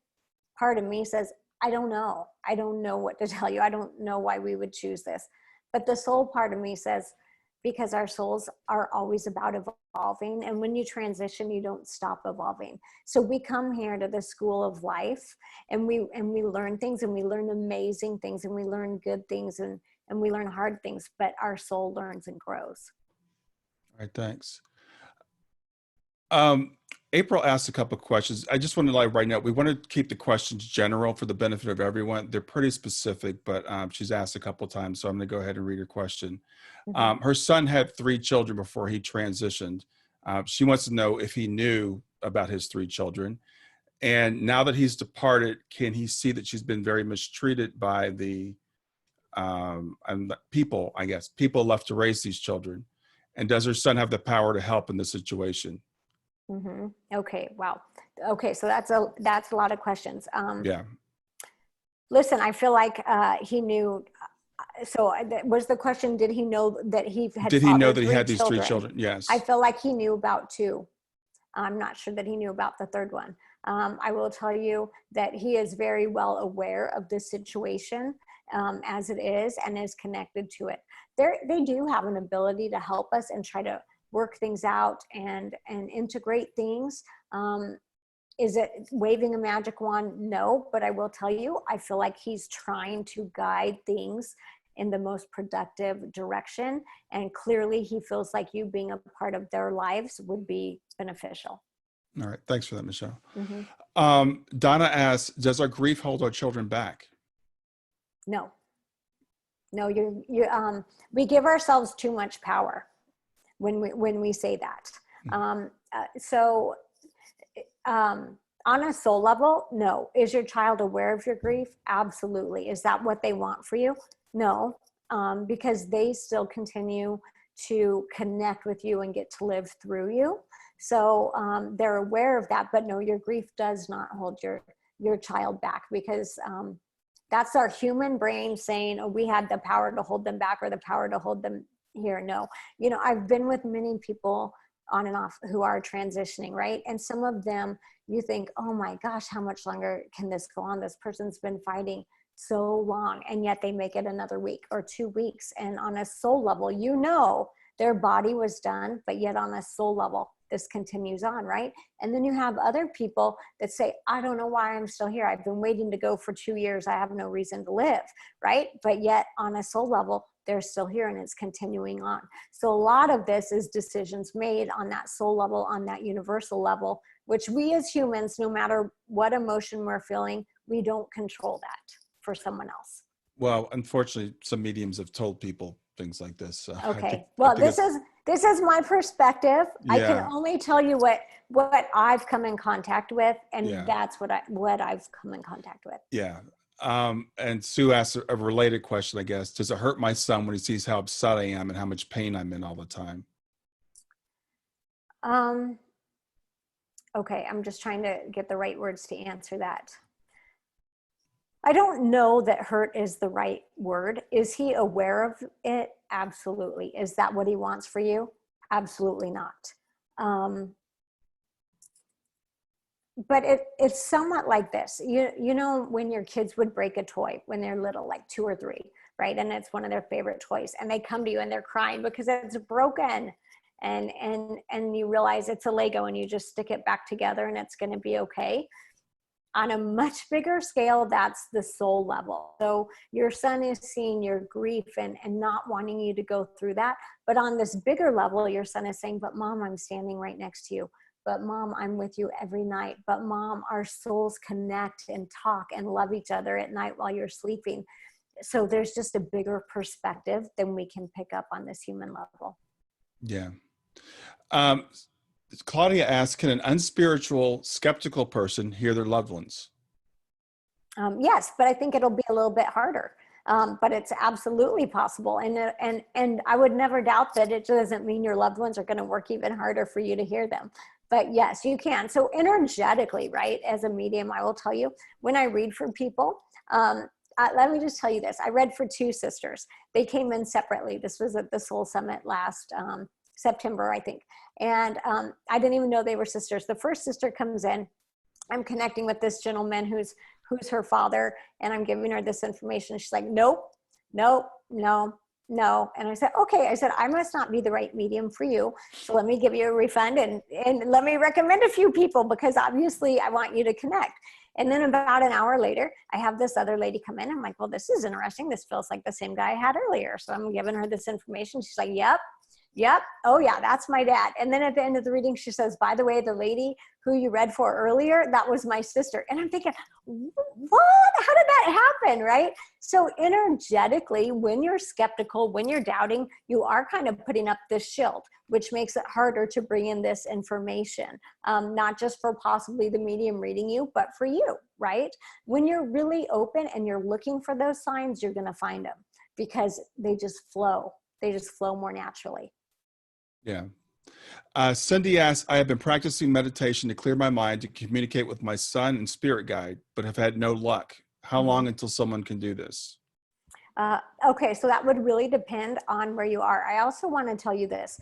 part of me says, I don't know. I don't know what to tell you. I don't know why we would choose this. But the soul part of me says, because our souls are always about evolving. And when you transition, you don't stop evolving. So we come here to the school of life, and we learn things, and we learn amazing things, and we learn good things, and we learn hard things, but our soul learns and grows. All right, thanks. April asked a couple of questions. I just want to right now, we want to keep the questions general for the benefit of everyone. They're pretty specific, but she's asked a couple of times, so I'm going to go ahead and read her question. Her son had 3 children before he transitioned. She wants to know if he knew about his 3 children. And now that he's departed, can he see that she's been very mistreated by the people, I guess, people left to raise these children? And does her son have the power to help in this situation? Okay. Wow. Okay. So that's a lot of questions. Yeah. Listen, I feel like he knew. So was the question, did he know that he had Did he know that he 3 had these children? 3 children? Yes. I feel like he knew about 2. I'm not sure that he knew about the 3rd one. I will tell you that he is very well aware of this situation as it is, and is connected to it. They do have an ability to help us and try to work things out and integrate things. Is it waving a magic wand? No, but I will tell you, I feel like he's trying to guide things in the most productive direction. And clearly he feels like you being a part of their lives would be beneficial. All right. Thanks for that, Michelle. Donna asks, does our grief hold our children back? No, we give ourselves too much power when we say that. On a soul level, no. Is your child aware of your grief? Absolutely. Is that what they want for you? No, because they still continue to connect with you and get to live through you. So they're aware of that, but no, your grief does not hold your child back, because that's our human brain saying, oh, we had the power to hold them back, or the power to hold them here. No, I've been with many people on and off who are transitioning, right? And some of them, you think, oh my gosh, how much longer can this go on? This person's been fighting so long, and yet they make it another week or 2 weeks. And on a soul level, their body was done, but yet on a soul level, this continues on, right? And then you have other people that say, I don't know why I'm still here. I've been waiting to go for 2 years. I have no reason to live, right? But yet on a soul level, they're still here, and it's continuing on. So a lot of this is decisions made on that soul level, on that universal level, which we as humans, no matter what emotion we're feeling, we don't control that for someone else. Well, unfortunately, some mediums have told people things like this. Okay. Well, this is my perspective. Yeah. I can only tell you what I've come in contact with, and that's what I've come in contact with. Yeah. And Sue asked a related question, I guess. Does it hurt my son when he sees how upset I am and how much pain I'm in all the time? Okay. I'm just trying to get the right words to answer that. I don't know that hurt is the right word. Is he aware of it? Absolutely. Is that what he wants for you? Absolutely not. But it's somewhat like this. You know, when your kids would break a toy when they're little, like 2 or 3, right? And it's one of their favorite toys, and they come to you and they're crying because it's broken. And you realize it's a Lego, and you just stick it back together and it's going to be okay. On a much bigger scale, that's the soul level. So your son is seeing your grief and not wanting you to go through that. But on this bigger level, your son is saying, but Mom, I'm standing right next to you. But Mom, I'm with you every night. But Mom, our souls connect and talk and love each other at night while you're sleeping. So there's just a bigger perspective than we can pick up on this human level. Yeah. Claudia asks, can an unspiritual, skeptical person hear their loved ones? Yes, but I think it'll be a little bit harder. But it's absolutely possible. And I would never doubt that it doesn't mean your loved ones are going to work even harder for you to hear them. But yes, you can. So energetically, right, as a medium, I will tell you, when I read for people, let me just tell you this. I read for 2 sisters. They came in separately. This was at the Soul Summit last September, I think. And I didn't even know they were sisters. The first sister comes in. I'm connecting with this gentleman who's her father, and I'm giving her this information. She's like, nope, no. no. And I said, okay. I said, I must not be the right medium for you. So let me give you a refund and let me recommend a few people, because obviously I want you to connect. And then about an hour later, I have this other lady come in. I'm like, well, this is interesting. This feels like the same guy I had earlier. So I'm giving her this information. She's like, yep. Oh yeah, that's my dad. And then at the end of the reading, she says, by the way, the lady who you read for earlier, that was my sister. And I'm thinking, what? How did that happen? Right? So energetically, when you're skeptical, when you're doubting, you are kind of putting up this shield, which makes it harder to bring in this information, not just for possibly the medium reading you, but for you, right? When you're really open and you're looking for those signs, you're going to find them, because they just flow. They just flow more naturally. Yeah. Cindy asks, I have been practicing meditation to clear my mind to communicate with my son and spirit guide, but have had no luck. How long until someone can do this? Okay, so that would really depend on where you are. I also want to tell you this.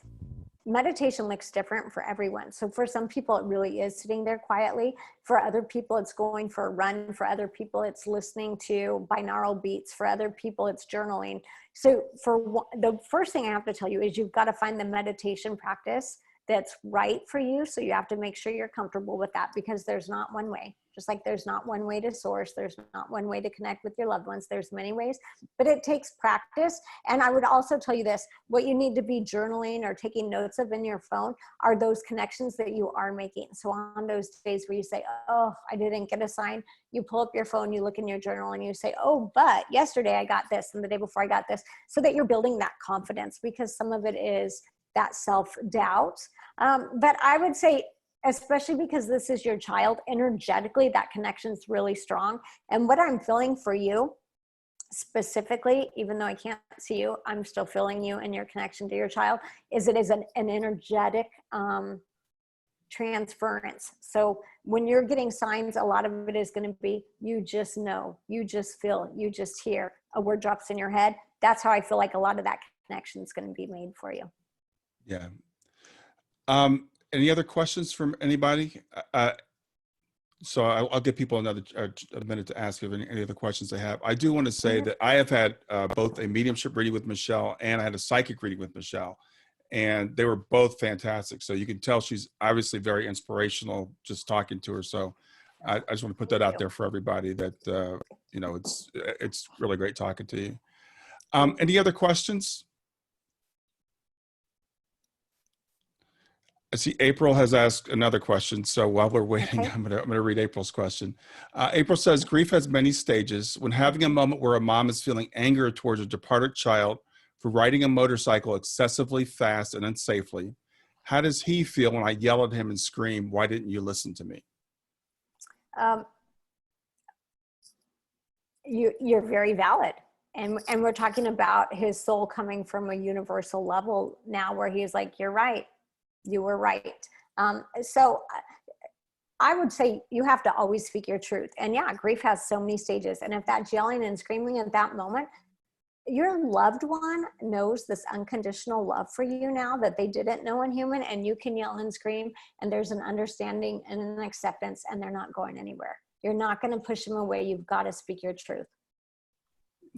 Meditation looks different for everyone. So for some people, it really is sitting there quietly. For other people, it's going for a run. For other people, it's listening to binaural beats. For other people, it's journaling. So the first thing I have to tell you is you've got to find the meditation practice that's right for you. So you have to make sure you're comfortable with that, because there's not one way. Just like there's not one way to source, there's not one way to connect with your loved ones. There's many ways, but it takes practice. And I would also tell you this, what you need to be journaling or taking notes of in your phone are those connections that you are making. So on those days where you say, oh, I didn't get a sign, you pull up your phone, you look in your journal and you say, oh, but yesterday I got this and the day before I got this, so that you're building that confidence, because some of it is that self-doubt. But I would say, especially because this is your child, energetically, that connection's really strong. And what I'm feeling for you specifically, even though I can't see you, I'm still feeling you and your connection to your child, is it is an energetic transference. So when you're getting signs, a lot of it is going to be, you just know, you just feel, you just hear, a word drops in your head. That's how I feel like a lot of that connection is going to be made for you. Yeah. Any other questions from anybody? So I'll give people another a minute to ask if any other questions they have. I do want to say that I have had both a mediumship reading with Michelle and I had a psychic reading with Michelle, and they were both fantastic. So you can tell she's obviously very inspirational just talking to her. So I just want to put that out there for everybody that, you know, it's really great talking to you. Any other questions? I see April has asked another question. So while we're waiting, Okay. I'm gonna read April's question. April says, grief has many stages. When having a moment where a mom is feeling anger towards a departed child for riding a motorcycle excessively fast and unsafely, how does he feel when I yell at him and scream, why didn't you listen to me? You're very valid. And we're talking about his soul coming from a universal level now, where he's like, you're right. You were right. So I would say you have to always speak your truth. And yeah, grief has so many stages. And if that's yelling and screaming at that moment, your loved one knows this unconditional love for you now that they didn't know in human, and you can yell and scream, and there's an understanding and an acceptance, and they're not going anywhere. You're not going to push them away. You've got to speak your truth.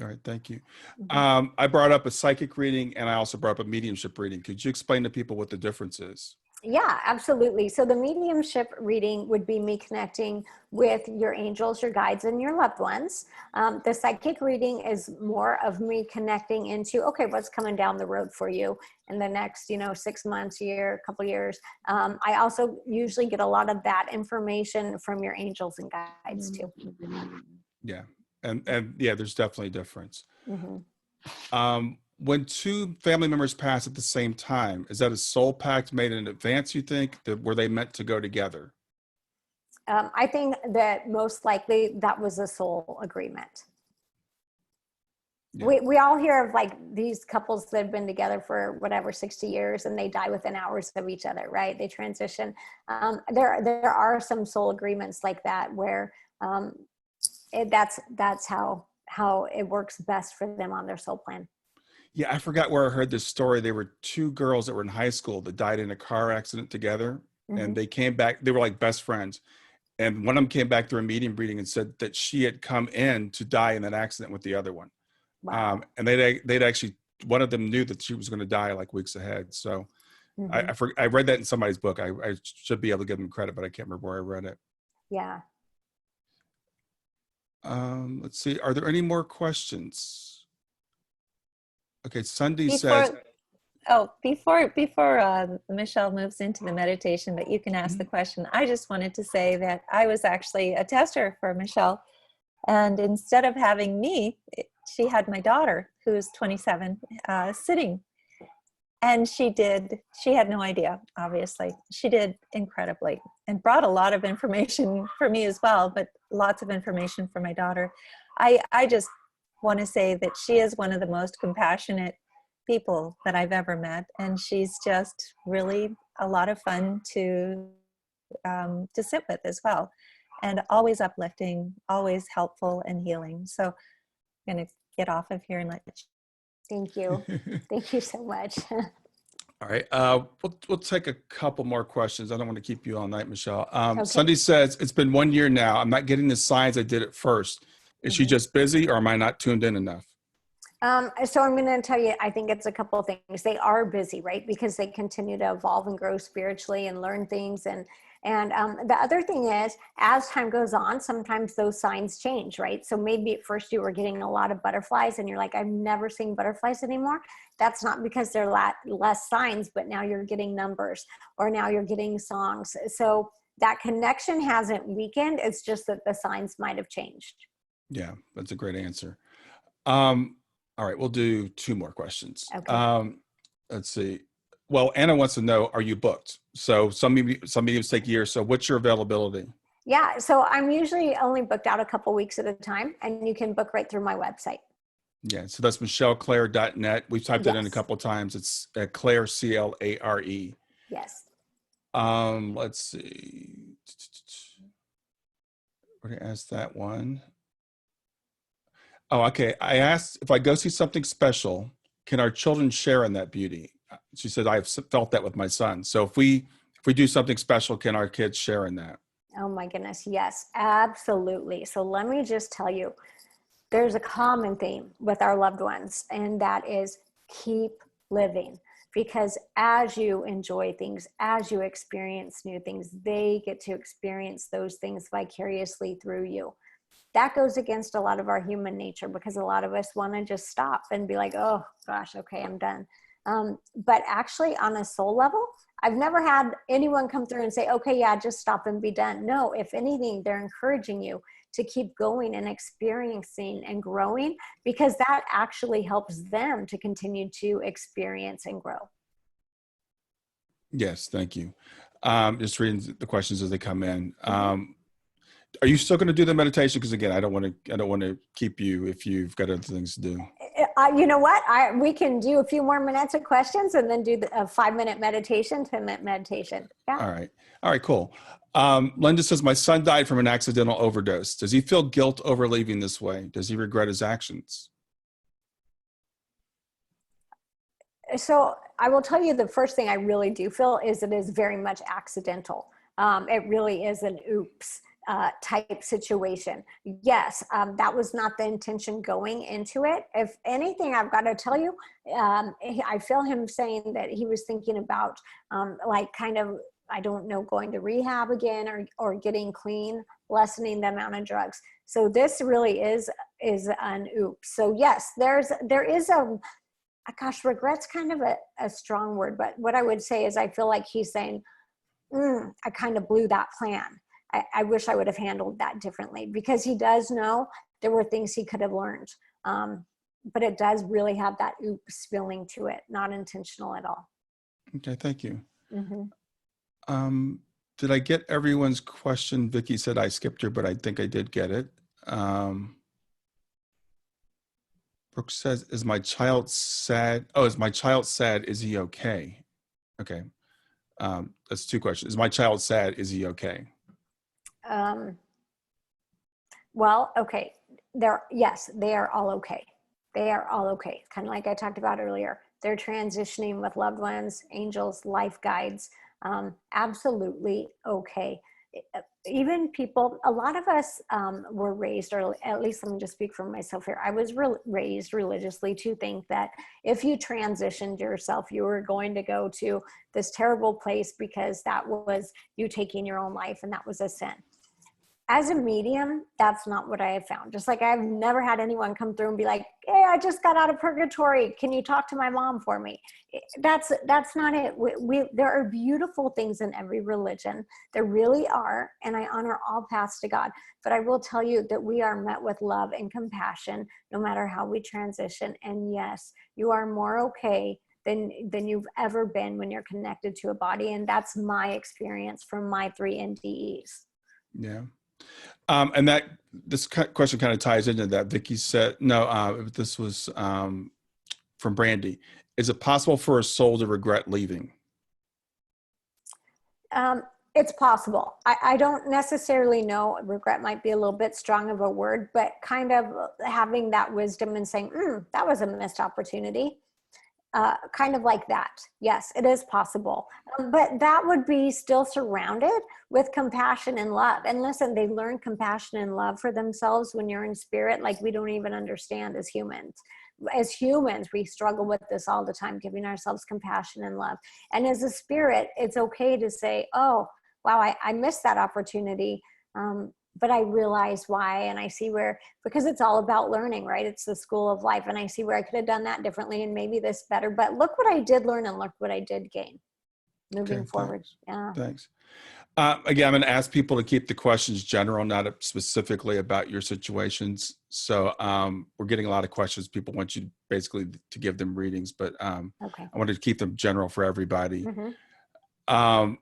All right, thank you. I brought up a psychic reading and I also brought up a mediumship reading. Could you explain to people what the difference is? Yeah, absolutely. So the mediumship reading would be me connecting with your angels, your guides, and your loved ones. The psychic reading is more of me connecting into, okay, what's coming down the road for you in the next, 6 months, year, couple years. I also usually get a lot of that information from your angels and guides too. Yeah. And yeah, there's definitely a difference. When two family members pass at the same time, is that a soul pact made in advance, you think? Were they meant to go together? I think that most likely that was a soul agreement. Yeah. We all hear of like these couples that have been together for whatever, 60 years and they die within hours of each other, right? They transition. There are some soul agreements like that where that's how it works best for them on their soul plan. Yeah, I forgot where I heard this story. There were two girls that were in high school that died in a car accident together, and they came back. They were like best friends, and one of them came back through a medium reading and said that she had come in to die in that accident with the other one. Wow. And they'd actually one of them knew that she was going to die like weeks ahead. So Mhm. I read that in somebody's book. I should be able to give them credit, but I can't remember where I read it. Yeah. Let's see. Are there any more questions? Okay, Sunday says, Before Michelle moves into the meditation, but you can ask the question. I just wanted to say that I was actually a tester for Michelle, and instead of having me, she had my daughter, who's 27, sitting. And she had no idea, obviously. She did incredibly and brought a lot of information for me as well, but lots of information for my daughter. I just want to say that she is one of the most compassionate people that I've ever met. And she's just really a lot of fun to sit with as well. And always uplifting, always helpful and healing. So I'm going to get off of here and let you. Thank you. Thank you so much. all right, we'll take a couple more questions. I don't want to keep you all night, Michelle. Okay. Sunday says, it's been 1 year now. I'm not getting the signs I did at first. Is she just busy, or am I not tuned in enough? So I'm going to tell you, I think it's a couple of things. They are busy, right? Because they continue to evolve and grow spiritually and learn things. And the other thing is, as time goes on, sometimes those signs change, right? So maybe at first you were getting a lot of butterflies and you're like, I'm never seeing butterflies anymore. That's not because they're less signs, but now you're getting numbers, or now you're getting songs. So that connection hasn't weakened. It's just that the signs might have changed. Yeah, that's a great answer. All right, we'll do 2 more questions. Okay. Let's see. Well, Anna wants to know, are you booked? So some meetings take years. So what's your availability? Yeah, so I'm usually only booked out a couple weeks at a time, and you can book right through my website. Yeah, so that's michellclare.net. We've typed it in a couple of times. It's Clare, Clare. Yes. Let's see. We're gonna ask that one. Oh, okay. I asked, if I go see something special, can our children share in that beauty? She said, I've felt that with my son. So if we do something special, can our kids share in that? Oh my goodness. Yes, absolutely. So let me just tell you, there's a common theme with our loved ones, and that is keep living. Because as you enjoy things, as you experience new things, they get to experience those things vicariously through you. That goes against a lot of our human nature, because a lot of us want to just stop and be like, oh gosh, okay, I'm done. But actually, on a soul level, I've never had anyone come through and say, okay, yeah, just stop and be done. No, if anything, they're encouraging you to keep going and experiencing and growing, because that actually helps them to continue to experience and grow. Yes, thank you. Just reading the questions as they come in. Are you still going to do the meditation? Because again, I don't want to keep you if you've got other things to do. You know what? We can do a few more minutes of questions and then do a 5-minute meditation, 10-minute meditation. Yeah. All right, cool. Linda says, my son died from an accidental overdose. Does he feel guilt over leaving this way? Does he regret his actions? So I will tell you, the first thing I really do feel is it is very much accidental. It really is an oops type situation. Yes, that was not the intention going into it. If anything, I've got to tell you, I feel him saying that he was thinking about like kind of, I don't know, going to rehab again or getting clean, lessening the amount of drugs. So this really is an oops. So yes, there is a, gosh, regret's kind of a strong word, but what I would say is I feel like he's saying, I kind of blew that plan. I wish I would have handled that differently, because he does know there were things he could have learned. But it does really have that oops feeling to it, not intentional at all. Okay, thank you. Mm-hmm. Did I get everyone's question? Vicky said I skipped her, but I think I did get it. Brooke says, is my child sad? Oh, is my child sad? Is he okay? Okay. That's 2 questions. Is my child sad? Is he okay? Well, okay. Yes, they are all okay. They are all okay. Kind of like I talked about earlier. They're transitioning with loved ones, angels, life guides. Absolutely okay. even people, a lot of us were raised, or at least let me just speak for myself here. I was raised religiously to think that if you transitioned yourself, you were going to go to this terrible place because that was you taking your own life, and that was a sin. As a medium, that's not what I have found. Just like I've never had anyone come through and be like, hey, I just got out of purgatory. Can you talk to my mom for me? That's not it. There are beautiful things in every religion. There really are. And I honor all paths to God. But I will tell you that we are met with love and compassion, no matter how we transition. And yes, you are more okay than you've ever been when you're connected to a body. And that's my experience from my 3 NDEs. Yeah. And this question kind of ties into that. Vicky said, no, this was from Brandy. Is it possible for a soul to regret leaving? It's possible. I don't necessarily know. Regret might be a little bit strong of a word, but kind of having that wisdom and saying, that was a missed opportunity. Kind of like that. Yes, it is possible. But that would be still surrounded with compassion and love. And listen, they learn compassion and love for themselves when you're in spirit, like we don't even understand as humans. As humans, we struggle with this all the time, giving ourselves compassion and love. And as a spirit, it's okay to say, oh, wow, I missed that opportunity. But I realize why, and I see where, because it's all about learning, right? It's the school of life, and I see where I could have done that differently and maybe this better, but look what I did learn and look what I did gain moving forward. Yeah. Thanks. Again, I'm going to ask people to keep the questions general, not specifically about your situations. So we're getting a lot of questions. People want you basically to give them readings, but Okay. I wanted to keep them general for everybody. Mm-hmm.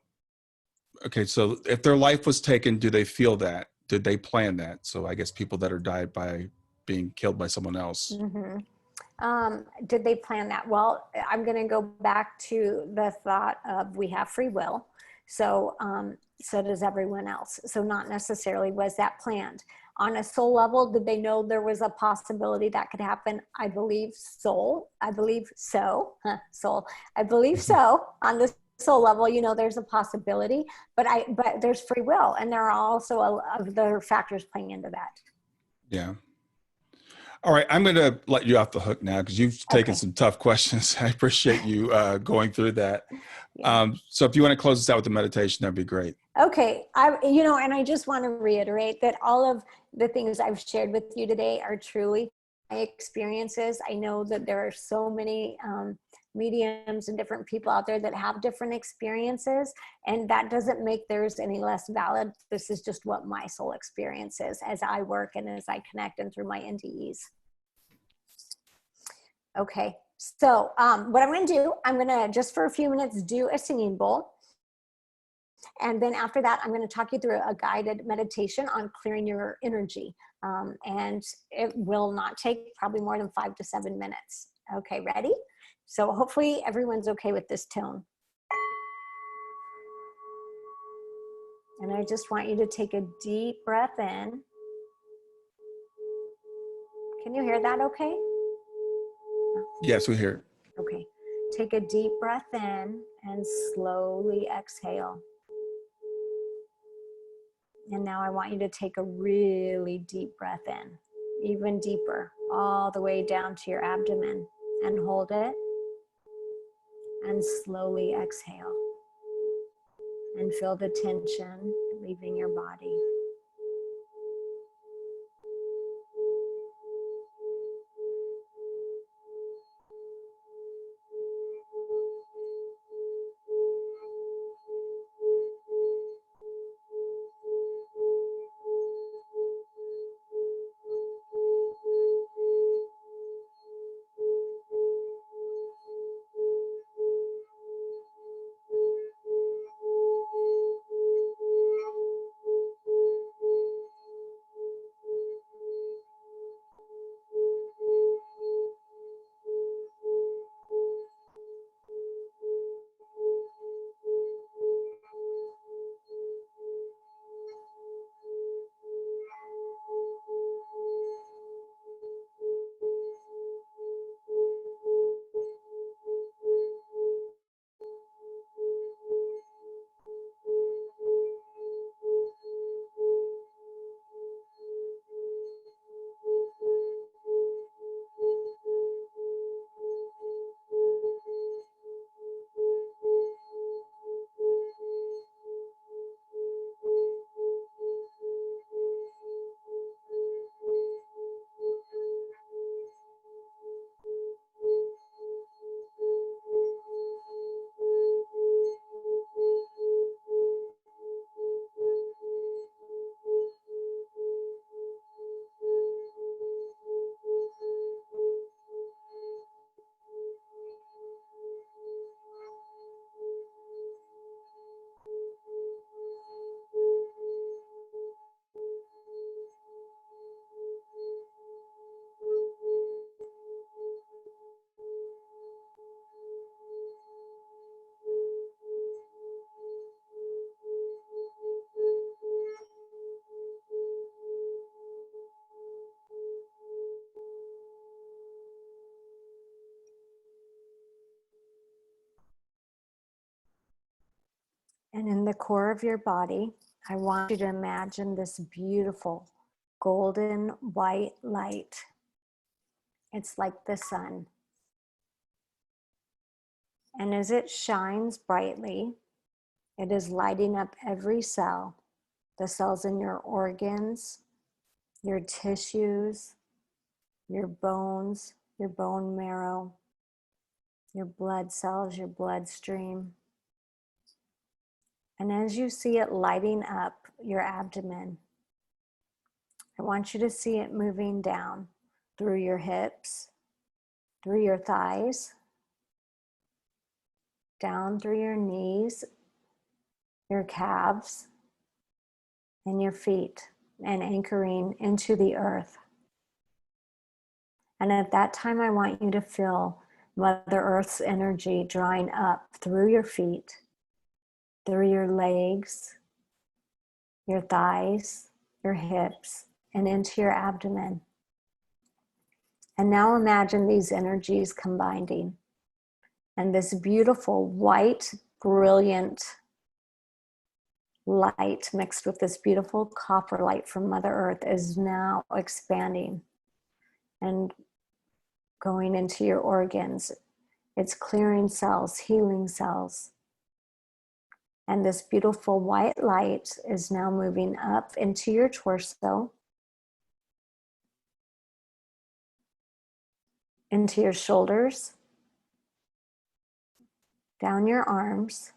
Okay, so if their life was taken, do they feel that? Did they plan that? So I guess people that are died by being killed by someone else. Mm-hmm. Did they plan that? Well, I'm going to go back to the thought of we have free will. So, so does everyone else. So not necessarily was that planned. On a soul level, did they know there was a possibility that could happen? I believe so. I believe so. Soul. I believe so. On the soul level, you know, there's a possibility, but there's free will, and there are also other factors playing into that. Yeah. All right, I'm going to let you off the hook now because you've taken some tough questions. I appreciate you going through that. Yeah. So if you want to close this out with the meditation, that'd be great. Okay. And I just want to reiterate that all of the things I've shared with you today are truly my experiences. I know that there are so many mediums and different people out there that have different experiences, and that doesn't make theirs any less valid. This is just what my soul experiences as I work and as I connect and through my NDEs. Okay. So what I'm going to do, I'm going to just for a few minutes do a singing bowl. And then after that, I'm going to talk you through a guided meditation on clearing your energy. And it will not take probably more than 5 to 7 minutes. Okay, ready? So hopefully everyone's okay with this tone. And I just want you to take a deep breath in. Can you hear that okay? Yes, we hear it. Okay. Take a deep breath in and slowly exhale. And now I want you to take a really deep breath in, even deeper, all the way down to your abdomen, and hold it. And slowly exhale. And feel the tension leaving your body. And in the core of your body, I want you to imagine this beautiful golden white light. It's like the sun. And as it shines brightly, it is lighting up every cell, the cells in your organs, your tissues, your bones, your bone marrow, your blood cells, your bloodstream. And as you see it lighting up your abdomen, I want you to see it moving down through your hips, through your thighs, down through your knees, your calves, and your feet, and anchoring into the earth. And at that time, I want you to feel Mother Earth's energy drawing up through your feet, through your legs, your thighs, your hips, and into your abdomen. And now imagine these energies combining. And this beautiful white, brilliant light mixed with this beautiful copper light from Mother Earth is now expanding and going into your organs. It's clearing cells, healing cells. And this beautiful white light is now moving up into your torso, into your shoulders, down your arms,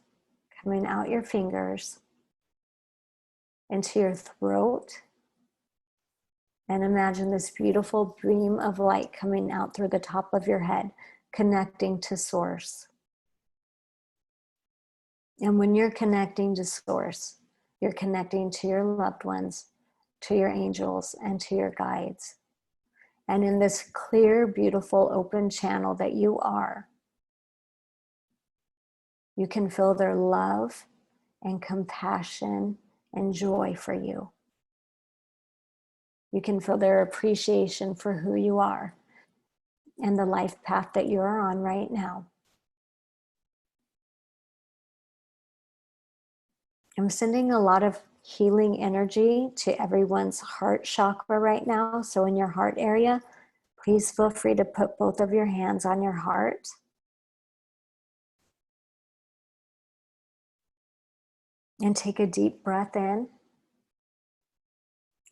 coming out your fingers, into your throat. And imagine this beautiful beam of light coming out through the top of your head, connecting to Source. And when you're connecting to Source, you're connecting to your loved ones, to your angels, and to your guides. And in this clear, beautiful, open channel that you are, you can feel their love and compassion and joy for you. You can feel their appreciation for who you are and the life path that you're on right now. I'm sending a lot of healing energy to everyone's heart chakra right now. So in your heart area, please feel free to put both of your hands on your heart. And take a deep breath in.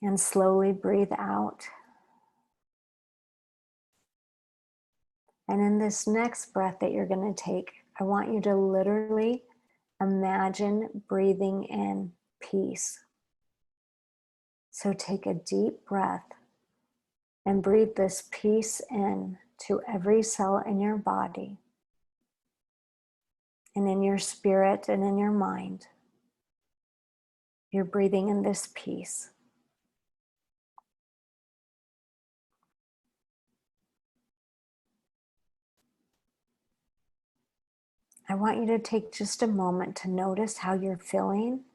And slowly breathe out. And in this next breath that you're going to take, I want you to literally imagine breathing in peace. So take a deep breath and breathe this peace in to every cell in your body and in your spirit and in your mind. You're breathing in this peace. I want you to take just a moment to notice how you're feeling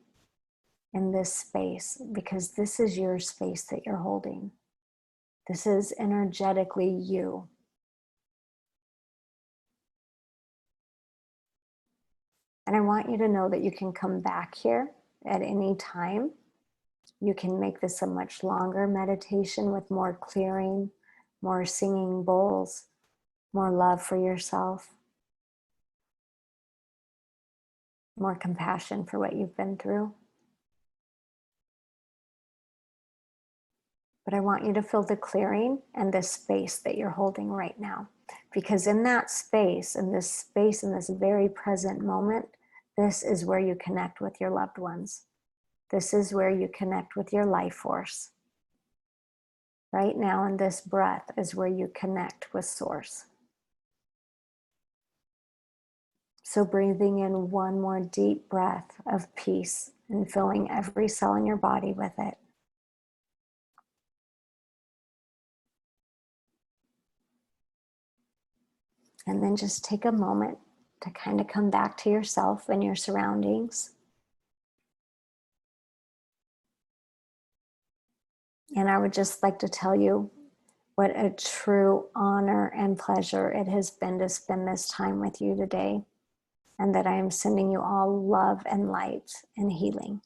in this space, because this is your space that you're holding. This is energetically you. And I want you to know that you can come back here at any time. You can make this a much longer meditation with more clearing, more singing bowls, more love for yourself, more compassion for what you've been through. But I want you to feel the clearing and the space that you're holding right now. Because in that space, in this very present moment, this is where you connect with your loved ones. This is where you connect with your life force. Right now in this breath is where you connect with Source. So breathing in one more deep breath of peace and filling every cell in your body with it. And then just take a moment to kind of come back to yourself and your surroundings. And I would just like to tell you what a true honor and pleasure it has been to spend this time with you today. and that I am sending you all love and light and healing.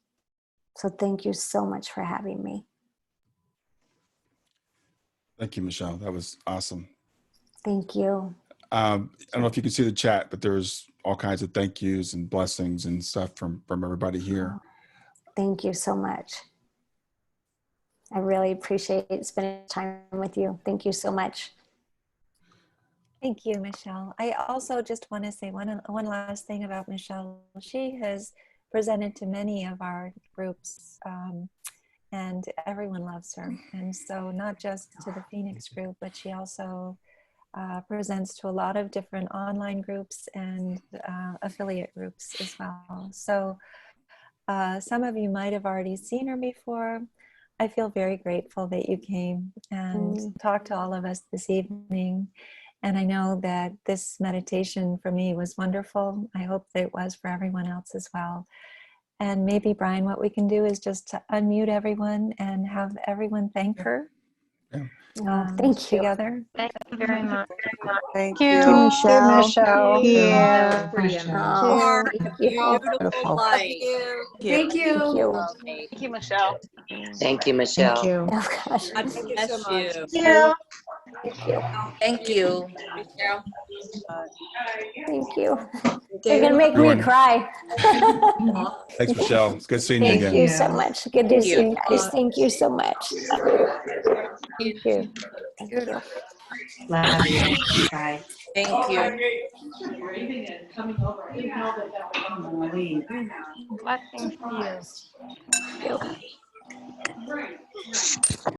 So thank you so much for having me. Thank you, Michelle. That was awesome. Thank you. I don't know if you can see the chat, but there's all kinds of thank yous and blessings and stuff from everybody here. Thank you so much. I really appreciate spending time with you. Thank you so much. Thank you, Michelle. I also just want to say one last thing about Michelle. She has presented to many of our groups, and everyone loves her. And so not just to the Phoenix group, but she also presents to a lot of different online groups and affiliate groups as well. So some of you might have already seen her before. I feel very grateful that you came and talked to all of us this evening. And I know that this meditation for me was wonderful. I hope that it was for everyone else as well. And maybe, Brian, what we can do is just to unmute everyone and have everyone thank her. Yeah. Thank you. Together. Thank you very much. Thank you. you. Michelle. Thank you. Oh, thank you. Beautiful light. Thank you. Thank you, Michelle. Thank you, Michelle. Thank you. Oh gosh. God bless you. Thank you. Thank you. Thank you. Thank you. You're gonna make me cry. Thanks, Michelle. It's good seeing you Thank again. you so much. Good to see you guys. Thank you so much. Thank you. Thank you. Love you. Bye. Thank you. Blessings to you. Thank you.